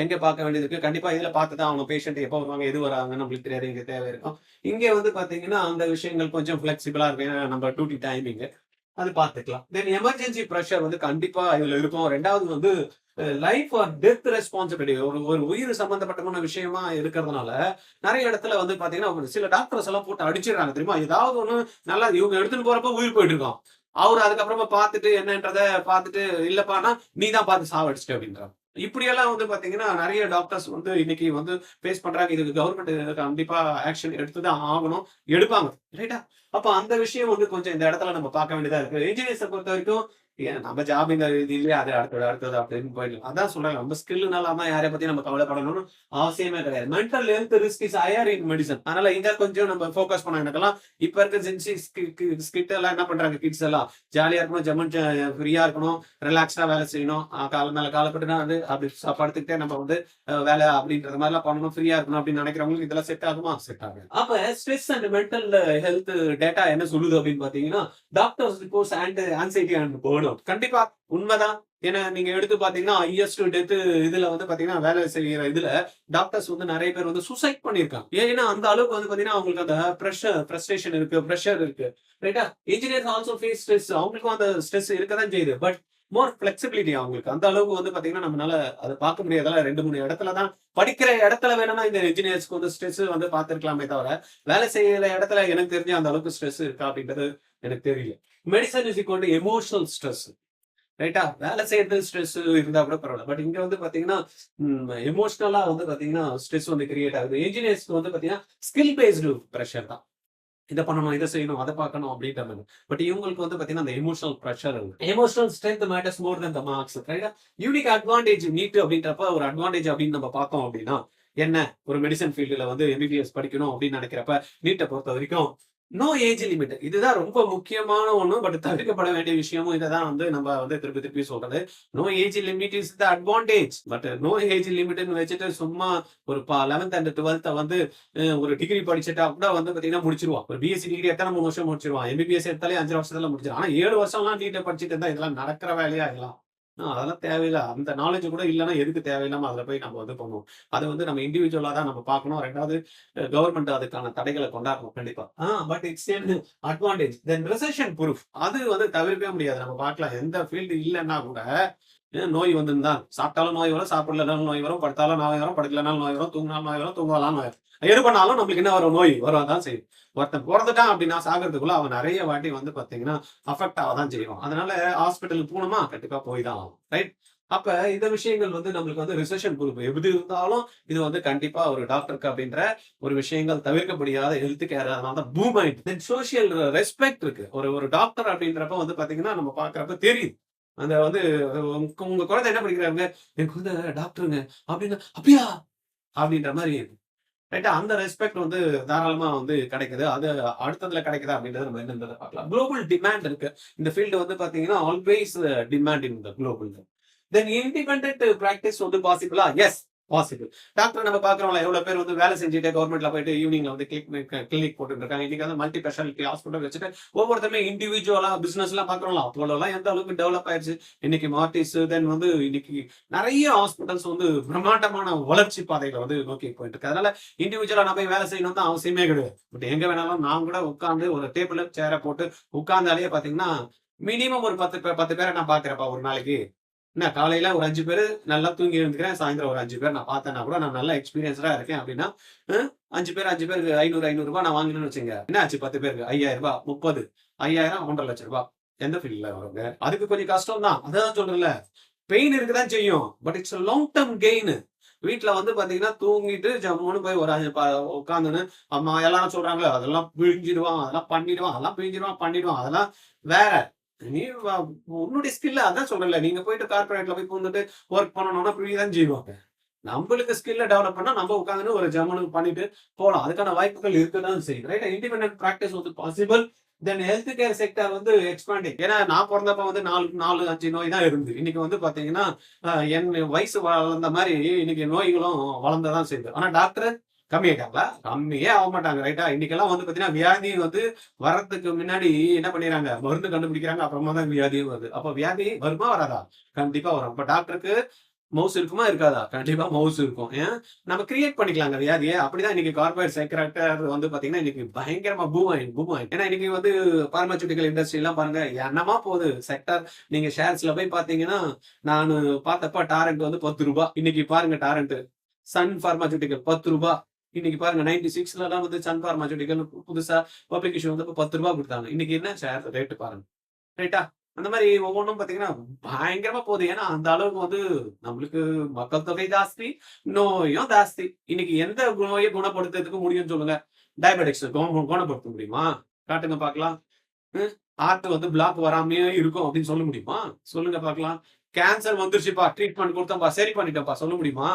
எங்க பார்க்க வேண்டியது இருக்கு. கண்டிப்பா இதுல பார்த்து தான் அவங்க பேஷண்ட் எப்போ வருவாங்க, எது வராங்கன்னு நம்மளுக்கு தெரியாது. இங்க தேவை இருக்கும். இங்க வந்து பாத்தீங்கன்னா, அந்த விஷயங்கள் கொஞ்சம் ஃபிளெக்சிபிளா இருக்கு. ஏன்னா நம்ம டியூட்டி டைமிங். அது பார்த்துக்கலாம். தென் எமர்ஜென்சி பிரஷர் வந்து கண்டிப்பா இதுல இருக்கும். 2வது வந்து லைஃப் ஆர் டெத் ரெஸ்பான்சிபிலிட்டி. ஒரு ஒரு உயிர் சம்பந்தப்பட்டமான விஷயமா இருக்கிறதுனால, நெறைய இடத்துல வந்து பார்த்தீங்கன்னா, சில டாக்டர்ஸ் எல்லாம் போட்டு அடிச்சிடுறாங்க தெரியுமா? ஏதாவது ஒண்ணு நல்லா இவங்க எடுத்துட்டு போறப்ப உயிர் போயிட்டு இருக்கும். அவரு அதுக்கப்புறமா பார்த்துட்டு என்னன்றத பார்த்துட்டு, "இல்லப்பான்னா, நீ தான் பார்த்து சாவடிச்சுட்ட" அப்படின்றாங்க. இப்படியெல்லாம் வந்து பார்த்தீங்கன்னா, நெறைய டாக்டர்ஸ் வந்து இன்னைக்கு வந்து ஃபேஸ் பண்றாங்க. இதுக்கு கவர்ன்மெண்ட் கண்டிப்பா ஆக்ஷன் எடுத்து தான் ஆகணும். எடுப்பாங்க. ரைட்டா? அப்ப அந்த விஷயம் வந்து கொஞ்சம் இந்த இடத்துல நம்ம பார்க்க வேண்டியதா இருக்கு. என்ஜினியர்ஸ பொறுத்தவரைக்கும், ஏன் நம்ம ஜாப் இந்த இதுலயே அது அடுத்தது, அடுத்தது அப்படின்னு போயிடலாம். அதான் சொல்றேன். நம்ம ஸ்கில்னால தான் யாரைய பத்தியும் நம்ம கவலைப்படணும்னு அவசியமே கிடையாது. Mental health risk is higher in medicine. அதனால இத கொஞ்சம் நம்ம ஃபோக்கஸ் பண்ண எனக்கெல்லாம் இப்ப இருக்க ஜென்சி ஸ்கிட் எல்லாம் என்ன பண்றாங்க கிட்ஸ் எல்லாம் ஜாலியா இருக்கணும், ஜம்மன் ஃப்ரீயா இருக்கணும், ரிலாக்ஸ்டா வேலை செய்யணும். கால மேல கால போட்டுனா வந்து அப்படி படுத்துக்கிட்டே நம்ம வந்து வேலை அப்படின்ற மாதிரிலாம் பண்ணணும், ஃப்ரீயா இருக்கணும் அப்படின்னு நினைக்கிறவங்களுக்கு இதெல்லாம் செட் ஆகுமா? செட் ஆகும். அப்ப stress and mental health data என்ன சொல்லுது அப்படின்னு பாத்தீங்கன்னா, doctors reports and anxiety and burnout. கண்டிப்பா உண்மைதான். ஏன்னா நீங்க எடுத்து பாத்தீங்கன்னா, ஹையஸ்ட் டெத் இதுல வந்து பாத்தீங்கன்னா, வேலை செய்யற இதுல டாக்டர்ஸ் வந்து நெறைய பேர் வந்து சூசைட் பண்ணியிருக்காங்க. ஏன்னா அந்த அளவுக்கு வந்து பாத்தீங்கன்னா, அவங்களுக்கு அந்த ஃப்ரஸ்ட்ரேஷன் இருக்கு, பிரஷர் இருக்கு. ரைட்டா? Engineers also face stress. அவங்களுக்கும் அந்த ஸ்ட்ரெஸ் இருக்கதான் செய்யுது. பட் மோர் ஃபிளெக்சிபிலிட்டி அவங்களுக்கு. அந்த அளவுக்கு வந்து பாத்தீங்கன்னா, நம்மளால அத பார்க்க முடியாதல்ல. 2, 3 இடத்துல தான் படிக்கிற இடத்துல வேணும்னா இந்த இன்ஜினியர்ஸ்க்கு வந்து ஸ்ட்ரெஸ் வந்து பார்த்திருக்கலாமே தவிர, வேலை செய்யற இடத்துல எனக்கு தெரிஞ்சு அந்த அளவுக்கு ஸ்ட்ரெஸ் இருக்கா அப்படின்றது எனக்கு தெரியல. Medicine is equal to emotional stress. ரைட்டா? வேலை செய்யறது ஸ்ட்ரெஸ் இருந்தா கூட பரவால்ல. பட் இங்க வந்து பாத்தீங்கன்னா, எமோஷனலா வந்து பாத்தீங்கன்னா, ஸ்ட்ரெஸ் வந்து கிரியேட் ஆகுது. என்ஜினியர்ஸ்க்கு வந்து பாத்தீங்கன்னா, ஸ்கில் பேஸ்டு பிரஷர் தான். இத பண்ணணும், இத செய்யணும், அத பார்க்கணும் அப்படின்ற மாரி. பட் இவங்களுக்கு வந்து பாத்தீங்கன்னா, அந்த எமோஷனல் பிரஷர் இருக்கு. Emotional strength matters more than the marks. ரைட்டா? யூனிக் அட்வான்டேஜ் நீட் அப்படின்றப்ப ஒரு அட்வான்டேஜ் அப்படின்னு நம்ம பார்த்தோம் அப்படின்னா, என்ன? ஒரு மெடிசின் ஃபீல்டுல வந்து எம்பிபிஎஸ் படிக்கணும் அப்படின்னு நினைக்கிறப்ப, நீட்ட பொறுத்தவரைக்கும் நோ ஏஜ் லிமிட். இதுதான் ரொம்ப முக்கியமான ஒண்ணு. பட் தவிர்க்கப்பட வேண்டிய விஷயமும் இததான் வந்து நம்ம வந்து திருப்பி திருப்பி சொல்றது. No age limit is the advantage. But no age லிமிட்ன்னு வச்சுட்டு சும்மா ஒரு 11th அண்ட் 12th வந்து ஒரு டிகிரி படிச்சுட்டா கூட வந்து பாத்தீங்கன்னா முடிச்சிருவான். ஒரு பிஎஸ்சி டிகிரி எத்தனை 3 வருஷம் முடிச்சிருவான். எம்பிபிஎஸ் எடுத்தாலே 5 வருஷத்துல முடிச்சிருவான். ஆனா 7 வருஷம்லாம் நீட்ட படிச்சுட்டு இருந்தா இதெல்லாம் நடக்கிற வேலையா இதெல்லாம்? அதெல்லாம் தேவையில்ல. அந்த நாலேட்ஜ் கூட இல்லன்னா எதுக்கு தேவையில்லாம அதுல போய் நம்ம வந்து பண்ணுவோம். அத வந்து நம்ம இண்டிவிஜுவலா தான் நம்ம பார்க்கணும். 2வது கவர்ன்மெண்ட் அதுக்கான தடைகள கொண்டாடணும் கண்டிப்பா. But it's N advantage. Then recession proof. அது வந்து தவிர்க்கவே முடியாது. நம்ம பார்க்கலாம். எந்த ஃபீல்டு இல்லன்னா கூட நோய் வந்துருந்தா சாப்பிட்டாலும் நோய் வரும், சாப்பிடலனாலும் நோய் வரும், படுத்தாலும் நோய் வரும், படுக்கலனாலும் நோய் வரும், தூங்கினாலும் நோய் வரும், தூங்கலாம் நோய் வரும். எது பண்ணாலும் நம்மளுக்கு என்ன வரும்? நோய் வரதான் செய்யும். ஒருத்தன் பொறந்துட்டான் அப்படின்னா சாகறதுக்குள்ள அவன் நெறைய வாட்டி வந்து பாத்தீங்கன்னா அஃபெக்ட் ஆகதான் செய்வான். அதனால ஹாஸ்பிட்டலுக்கு போணுமா? கண்டிப்பா போய் தான் ஆகும். ரைட்? அப்ப இந்த விஷயங்கள் வந்து நம்மளுக்கு வந்து ரிசெஷன் ப்ரூஃப் எது இருந்தாலும் இது வந்து கண்டிப்பா ஒரு டாக்டருக்கு அப்படின்ற ஒரு விஷயங்கள் தவிர்க்க முடியாத ஹெல்த் கேர். அதனால தான் பூம் ஆயிட்டு. தென் சோசியல் ரெஸ்பெக்ட் இருக்கு. ஒரு ஒரு டாக்டர் அப்படின்றப்ப வந்து பாத்தீங்கன்னா நம்ம பாக்குறப்ப தெரியுது. அந்த வந்து உங்க குழந்தை என்ன படிக்கிறாங்க? என் குழந்தை டாக்டருங்க அப்படின்னு, அப்படியா? அப்படின்ற மாரி இருக்கு. ரைட்டா? அந்த ரெஸ்பெக்ட் வந்து தாராளமா வந்து கிடைக்குது. அது அடுத்ததுல கிடைக்குதா அப்படின்றத நம்ம என்னன்றத பார்க்கலாம். குளோபல் டிமாண்ட் இருக்கு. இந்த ஃபீல்டு வந்து பார்த்தீங்கன்னா, always demand in the global. Then independent practice வந்து பாசிபிளா? S possible. டாக்டர் நம்ம பார்க்குறோம்ல, எவ்வளவு பேர் வந்து வேலை செஞ்சுட்டு கவர்மெண்ட்ல போயிட்டு ஈவினிங்ல வந்து கிளினிக் போட்டுட்டு இருக்காங்க. இன்னைக்கு வந்து மல்டி ஸ்பெஷாலிட்டி ஹாஸ்பிட்டல் வச்சுட்டு ஒவ்வொருத்தருமே இண்டிவிஜுவலா பிசினஸ் எல்லாம் பார்க்குறோம்ல, அப்போலாம் எந்த அளவுக்கு டெவலப் ஆயிருச்சு. இன்னைக்கு மார்டிஸ் தென் வந்து இன்னைக்கு நிறைய ஹாஸ்பிட்டல்ஸ் வந்து பிரம்மாண்டமான வளர்ச்சி பாதைகளை வந்து நோக்கி போயிட்டு இருக்கு. அதனால இண்டிவிஜுவலா நான் போய் வேலை செய்யணும் தான் அவசியமே கிடையாது. பட் எங்க வேணாலும் நான் கூட உட்கார்ந்து ஒரு டேபிள் சேரை போட்டு உட்கார்ந்தாலே பாத்தீங்கன்னா மினிமம் ஒரு 10 பேரை நான் பாக்குறேன்ப்பா ஒரு நாளைக்கு. என்ன காலையில ஒரு 5 பேரு நல்லா தூங்கி எழுந்துக்கிறேன். சாயந்தரம் ஒரு 5 பேர் நான் பார்த்தேன்னா கூட நான் நல்லா எக்ஸ்பீரியன்ஸ்டா இருக்கேன் அப்படின்னா, 5 5 பேருக்கு ரூ. 500 நான் வாங்கினேன்னு வச்சுக்கங்க. என்ன ஆச்சு 10 பேருக்கு? ரூ. 5000 30 5000 1,50,000 லட்சம். எந்த ஃபீல்ட்ல வருங்க? அதுக்கு கொஞ்சம் கஷ்டம் தான். அதான் சொல்றேன்ல. பெயின் இருக்கதான் செய்யும். But it's long term gain. வீட்ல வந்து பாத்தீங்கன்னா தூங்கிட்டு ஜம்முன்னு போய் ஒரு உட்காந்துன்னு அம்மா எல்லாரும் சொல்றாங்களே அதெல்லாம் பிழிஞ்சிடுவான், அதெல்லாம் பண்ணிடுவான், அதெல்லாம் பிழிஞ்சிடுவான், பண்ணிடுவான். அதெல்லாம் வேற. நீ உன்னுடைய ஸ்கில்ல அதான் சொல்றேன்ல. நீங்க போயிட்டு கார்ப்பரேட்ல போய் பூந்துட்டு ஒர்க் பண்ணணும்னா புரியதான் செய்வாங்க. நம்மளுக்கு ஸ்கில்ல டெவலப் பண்ணா நம்ம உட்காந்துன்னு ஒரு ஜம்முன்னு பண்ணிட்டு போலாம். அதுக்கான வாய்ப்புகள் இருக்கதான் செய்யும். ரைட்? இண்டிபெண்டன்ட் பிராக்டிஸ் வந்து பாசிபிள். தென் ஹெல்த் கேர் செக்டர் வந்து எக்ஸ்பாண்டிங். ஏன்னா நான் பிறந்தப்ப வந்து 4, 5 நோய் தான் இருந்து. இன்னைக்கு வந்து பாத்தீங்கன்னா என் வயசு வளர்ந்த மாதிரி இன்னைக்கு நோய்களும் வளர்ந்ததான் செய்யுது. ஆனா டாக்டர் கம்மியாயிட்டாங்களா? கம்மியே ஆக மாட்டாங்க. ரைட்டா? இன்னைக்கெல்லாம் வந்து பாத்தீங்கன்னா வியாதி வந்து வர்றதுக்கு முன்னாடி என்ன பண்ணிடுறாங்க? மருந்து கண்டுபிடிக்கிறாங்க. அப்புறமா தான் வியாதியும் வருது. அப்ப வியாதி வருமா வராதா? கண்டிப்பா வரும். அப்ப டாக்டருக்கு மவுஸ் இருக்குமா இருக்காதா? கண்டிப்பா மவுஸ் இருக்கும். ஏன்? நம்ம கிரியேட் பண்ணிக்கலாங்க வியாதிய. அப்படிதான் இன்னைக்கு கார்ப்பரேட் செக்டர் வந்து பாத்தீங்கன்னா, இன்னைக்கு பயங்கரமா பூம் ஆயிட்டு. ஏன்னா இன்னைக்கு வந்து பார்மாசூட்டிக்கல் இண்டஸ்ட்ரி எல்லாம் பாருங்க, என்னமா போகுது செக்டர். நீங்க ஷேர்ஸ்ல போய் பாத்தீங்கன்னா, நானு பார்த்தப்ப டாரண்ட் வந்து ரூ. 10. இன்னைக்கு பாருங்க டாரண்ட். சன் பார்மாசூட்டிக்கல் ரூ. 10. இன்னைக்கு பாருங்க 96லலாம் வந்து சன் பார்மாசூட்டிக்கல் புதுசா பப்ளிக் இஷ்யூ வந்து ரூ. 10 குடுத்தாங்க. இன்னைக்கு என்ன ஷேர் ரேட் பாருங்க. ரைட்டா? அந்த மாரி ஒவ்வொன்னும் பார்த்தீங்கன்னா, பயங்கரமா போகுது. ஏன்னா, அந்த அளவுக்கு வந்து நம்மளுக்கு மக்கள் தொகை ஜாஸ்தி, நோயும் ஜாஸ்தி. இன்னைக்கு எந்த நோய குணப்படுத்துறதுக்கு முடியும்னு சொல்லுங்க? டயபெட்டிக்ஸ் குணப்படுத்த முடியுமா? காட்டுங்க பார்க்கலாம். ம். ஹார்ட் வந்து பிளாக் வராமயே இருக்கும் அப்படின்னு சொல்ல முடியுமா? சொல்லுங்க பார்க்கலாம். கேன்சர் வந்துருச்சுப்பா, ட்ரீட்மெண்ட் குடுத்தோம்ப்பா, சரி பண்ணிட்டோம்ப்பா சொல்ல முடியுமா?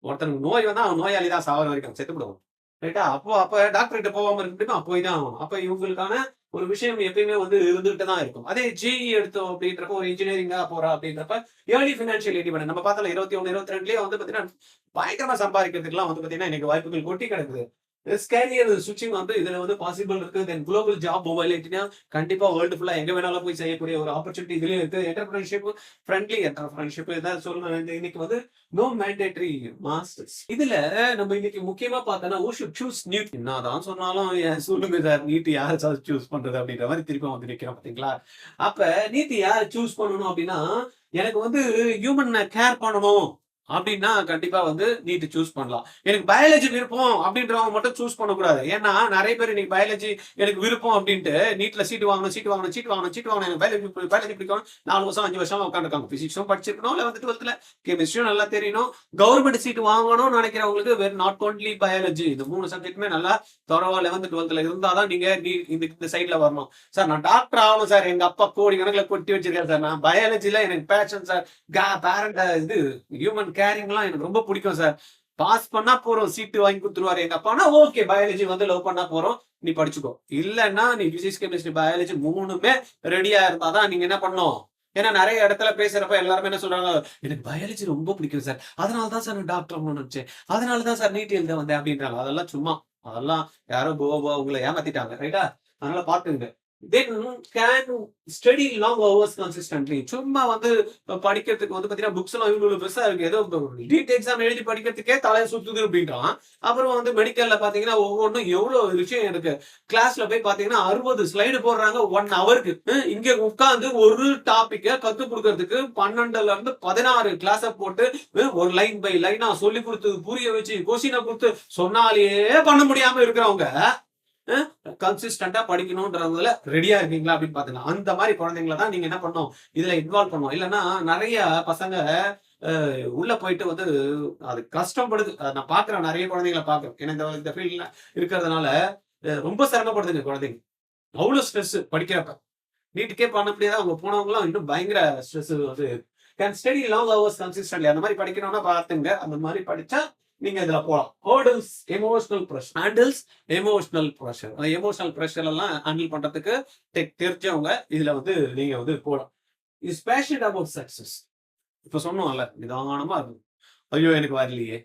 ஒருத்தனுக்கு நோய் வந்தா அவன் நோயாளி தான் சாவர வரைக்கும் செத்துப்புடுவான். ரைட்டா? அப்ப டாக்டர் கிட்ட போகாம இருக்க முடியுமா? போய் தான் ஆகணும். அப்ப இவங்களுக்கான ஒரு விஷயம் எப்பயுமே வந்து இருந்துகிட்டு தான் இருக்கும். அதே ஜேஇ எடுத்தோம் அப்படின்றப்ப ஒரு இன்ஜினியரிங்கா போறா அப்படின்றப்ப ஏர்லி ஃபினான்ஷியல் இண்டிபெண்டன்ட் நம்ம பார்த்தோம்ல 21, 22லயே வந்து பாத்தீங்கன்னா பயங்கரமா சம்பாதிக்கிறதுக்குலாம் வந்து பாத்தீங்கன்னா இன்னைக்கு வாய்ப்புகள் கொட்டி கிடக்குது. கேரியர் ஸ்விட்சிங் வந்து இதுல வந்து பாசிபிள் இருக்கு. தென் குளோபல் ஜாப் மொபைலிட்டினா கண்டிப்பா வேர்ல்டு ஃபுல்லா எங்க வேணாலும் போய் செய்யக்கூடிய ஒரு ஆப்பர்ச்சுனிட்டி இதுலயும் இருக்கு. என்டர்பிரினர்ஷிப் ஃப்ரெண்ட்லி என்டர்பிரினர்ஷிப் ஏதாவது சொல்லணும். இன்னைக்கு வந்து நோ மேண்டேட்டரி மாஸ்டர்ஸ். இதுல நம்ம இன்னைக்கு முக்கியமா பார்த்தோம்னா who should choose நீட். என்னதான் சொன்னாலும் சொல்லுங்க சார் நீட் யார் சார் சூஸ் பண்றது அப்படின்ற மாதிரி திருப்பி வந்து நிக்கிறோம் பாத்தீங்களா? அப்ப நீட் யார் சூஸ் பண்ணணும் அப்படின்னா எனக்கு வந்து ஹியூமன் கேர் பண்ணணும் அப்படின்னா கண்டிப்பா வந்து நீட் சூஸ் பண்ணலாம். எனக்கு பயாலஜி விருப்பம் அப்படின்றவங்க மட்டும் சூஸ் பண்ணக்கூடாது. ஏன்னா நிறைய பேர் இன்னைக்கு பயாலஜி எனக்கு விருப்பம் அப்படின்ட்டு நீட்ல சீட் வாங்கணும் எனக்கு பயாலஜி பிடிக்கும் 4 வருஷம் 5 வருஷம் உட்காந்துருக்காங்க. பிசிக்ஸும் படிச்சிருக்கணும் 11th 12th கெமிஸ்ட்ரியும் நல்லா தெரியணும். கவர்மெண்ட் சீட் வாங்கணும்னு நினைக்கிறவங்களுக்கு வெறும் நாட் ஒன்லி பயாலஜி இந்த 3 சப்ஜெக்ட்டுமே நல்லா தரவா 11th 12th இருந்தாதான் நீங்க இந்த சைட்ல வரணும். சார் நான் டாக்டர் ஆகணும் சார், எங்க அப்பா கோடி கணக்குல கொட்டி வச்சிருக்கேன் சார், நான் பயாலஜில எனக்கு பேஷன் சார், பேரண்ட் இது ஹியூமன் கேரிங்லாம் எனக்கு ரொம்ப பிடிக்கும் சார், பாஸ் பண்ணா போறோம் சீட்டு வாங்கி கொடுத்துருவாரு எங்க அப்பானா ஓகே பயாலஜி வந்து லவ் பண்ணா போறோம் நீ படிச்சுக்கோ. இல்லன்னா நீ பிசிக்ஸ் கெமிஸ்ட்ரி பயாலஜி 3மே ரெடியா இருந்தாதான் நீங்க என்ன பண்ணணும். ஏன்னா நிறைய இடத்துல பேசுறப்ப எல்லாருமே என்ன சொல்றாங்க, எனக்கு பயாலஜி ரொம்ப பிடிக்கும் சார், அதனாலதான் சார் நான் டாக்டர் நினைச்சேன், அதனாலதான் சார் நீட் எழுத வந்தேன் அப்படின்றாங்க. அதெல்லாம் சும்மா, அதெல்லாம் யாரோ உங்களை ஏமாத்திட்டாங்க. ரைட்டா? அதனால பாத்துங்க. தென் can study long hours consistently. சும்மா வந்து படிக்கிறதுக்கு வந்து பாத்தீங்கன்னா புக்ஸ் எல்லாம் இவ்வளவு பெருசா இருக்கு, ஏதோ நீட் எக்ஸாம் எழுதி படிக்கிறதுக்கே தலையை சுத்துது அப்படின்றான். அப்புறம் வந்து மெடிக்கல்ல பாத்தீங்கன்னா ஒவ்வொன்றும் எவ்வளவு விஷயம் இருக்கு. கிளாஸ்ல போய் பாத்தீங்கன்னா 60 ஸ்லைடு போடுறாங்க 1 ஹவருக்கு. இங்க உட்கார்ந்து ஒரு டாபிக்க கத்து கொடுக்கறதுக்கு 12ல இருந்து 16 கிளாஸ போட்டு ஒரு லைன் பை லைனா சொல்லி கொடுத்து புரிய வச்சு கொஸ்டினை கொடுத்து சொன்னாலே பண்ண முடியாம இருக்கிறவங்க கன்சிஸ்டன்டா படிக்கணும்ன்றதுல ரெடியா இருக்கீங்களா அப்படின்னு பாத்தீங்கன்னா அந்த மாதிரி குழந்தைங்களை தான் நீங்க என்ன பண்ணணும் இதுல இன்வால்வ் பண்ணணும். இல்லைன்னா நிறைய பசங்க உள்ள போயிட்டு வந்து அது கஷ்டப்படுது. நான் பாக்குறேன், நிறைய குழந்தைங்களை பாக்குறேன். ஏன்னா இந்த ஃபீல்ட்ல இருக்கிறதுனால ரொம்ப சிரமப்படுதுங்க குழந்தைங்க. அவ்வளவு ஸ்ட்ரெஸ் படிக்கிறப்ப நீட்டுக்கே பண்ண முடியாத அவங்க போனவங்களாம் இன்னும் பயங்கர ஸ்ட்ரெஸ் வந்து can study long hours consistently. அந்த மாதிரி படிக்கணும்னா பாத்துங்க. அந்த மாதிரி படிச்சா நீங்க இதுல போலாம். Hurdles emotional pressure. அந்த எமோஷனல் பிரஷர் எல்லாம் ஹேண்டில் பண்றதுக்கு தெரிஞ்சவங்க இதுல வந்து நீங்க வந்து போலாம். Is passionate about success. இப்ப சொன்னோம்ல நிதானமா இருக்கும். ஐயோ எனக்கு வரலையே,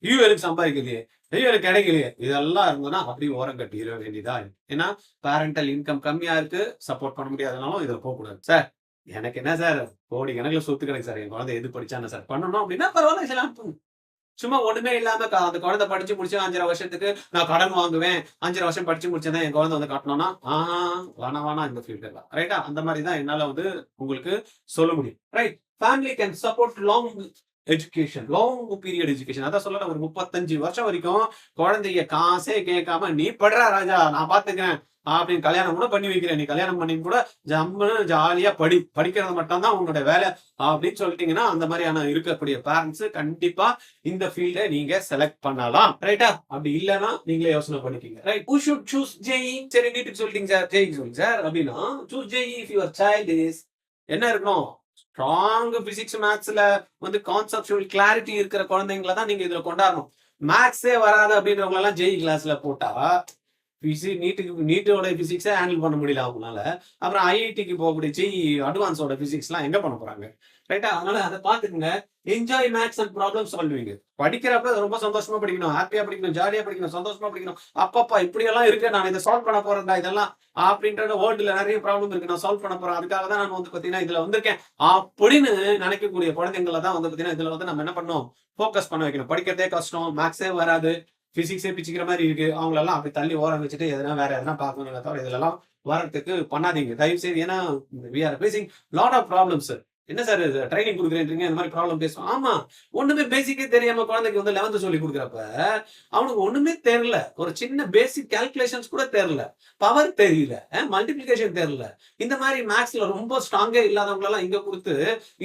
ஐயோ எனக்கு சம்பாதிக்கலையே, ஐயோ எனக்கு கிடைக்கலையே, இதெல்லாம் இருந்ததுன்னா அப்படி ஓரம் கட்டிட வேண்டியதா. ஏன்னா பேரண்டல் இன்கம் கம்மியா இருக்கு, சப்போர்ட் பண்ண முடியாதனாலும் இதுல போக கூடாது. சார் எனக்கு என்ன சார் கோடி கணக்குல சொத்து கிடைக்கு சார், என் குழந்தை எது படிச்சான சார் பண்ணணும் அப்படின்னா பரவாயில்ல சில சும்மா ஒண்ணுமே இல்லாம அந்த குழந்தை படிச்சு முடிச்சு 5.5 வருஷத்துக்கு நான் கடன் வாங்குவேன், 5.5 வருஷம் படிச்சு முடிச்சேன் என் குழந்தை வந்து கட்டணும்னா வேணாம் இந்த ஃபீல்டு எல்லாம். ரைட்டா? அந்த மாதிரி தான் என்னால வந்து உங்களுக்கு சொல்ல முடியும். Right? Family can support long education, long period education. அதான் சொல்ல ஒரு 35 வருஷம் வரைக்கும் குழந்தைய காசே கேட்காம நீ படுறா ராஜா நான் பாத்துக்கிறேன் அப்படின்னு கல்யாணம் கூட பண்ணி வைக்கிறேன், நீ கல்யாணம் பண்ணி கூட ஜம்முன்னு ஜாலியா படிக்கிறது மட்டும் தான் உங்களோட வேலை அப்படின்னு சொல்லிட்டீங்கன்னா அந்த மாதிரியான இருக்கக்கூடிய பேரண்ட்ஸ் கண்டிப்பா இந்த ஃபீல்ட நீங்க செலக்ட் பண்ணலாம். ரைட்டா? அப்படி இல்லைன்னா நீங்களே யோசனை பண்ணிக்கீங்க. Right? who should choose JEE? சரி நீட்டுக்கு சொல்லிட்டீங்க சார், ஜெயிக்கு சொல்லுங்க சார் அப்படின்னா choose JEE if your child is என்ன இருக்கணும், ஸ்ட்ராங் பிசிக்ஸ் மேத்ஸ்ல வந்து கான்செப்சுவல் கிளாரிட்டி இருக்கிற குழந்தைங்களை தான் நீங்க இதுல கொண்டாடணும். மேத்ஸே வராது அப்படின்றவங்க எல்லாம் ஜெய் கிளாஸ்ல போட்டா நீட்டோட பிசிக்ஸை ஹேண்டில் பண்ண முடியல அவங்களால. அப்புறம் ஐஐடிக்கு போகக்கூடிய ஜெய் அட்வான்ஸோட பிசிக்ஸ்லாம் எங்க பண்ண போறாங்க? ரைட்டா? அதனால அதை பார்த்துக்குங்க. Enjoy maths and problem solving. படிக்கிறப்ப ரொம்ப சந்தோஷமா படிக்கணும், ஹாப்பியா படிக்கணும், ஜாலியா படிக்கணும், சந்தோஷமா படிக்கணும். அப்பப்பா இப்படியெல்லாம் இருக்கு, நான் இதை சால்வ் பண்ண போறேன்டா இதெல்லாம் அப்படின்ற வேர்ல்டுல நிறைய ப்ராப்ளம் இருக்கு, நான் சால்வ் பண்ண போறேன், அதுக்காக தான் நான் வந்து பாத்தீங்கன்னா இதுல வந்திருக்கேன் அப்படின்னு நினைக்கக்கூடிய குழந்தைங்களை தான் வந்து பாத்தீங்கன்னா இதுல வந்து நம்ம என்ன பண்ணணும், ஃபோக்கஸ் பண்ண வைக்கணும். படிக்கிறதே கஷ்டம், மேக்ஸே வராது, பிசிக்ஸே பிச்சுக்கிற மாதிரி இருக்கு, அவங்களெல்லாம் அப்படி தள்ளி ஓரம் வச்சுட்டு எதனா வேற எதனா பார்க்கணும் தவிர இதெல்லாம் வரத்துக்கு பண்ணாதீங்க தயவு செய்து. ஏன்னா we are facing lot of problems. என்ன சார் ட்ரைனிங் கொடுக்குறேன்றீங்க, இந்த மாதிரி ப்ராப்ளம் பேசுவோம். ஆமா, ஒண்ணுமே பேசிக்கே தெரியாம குழந்தைக்கு வந்து 11th சொல்லி கொடுக்குறப்ப அவனுக்கு ஒண்ணுமே தெரியல, ஒரு சின்ன பேசிக் கால்குலேஷன்ஸ் கூட தெரியல, பவர் தெரியல, மல்டிபிளிகேஷன் தெரியல. இந்த மாதிரி மேக்ஸ்ல ரொம்ப ஸ்ட்ராங்கே இல்லாதவங்க எல்லாம் இங்க கொடுத்து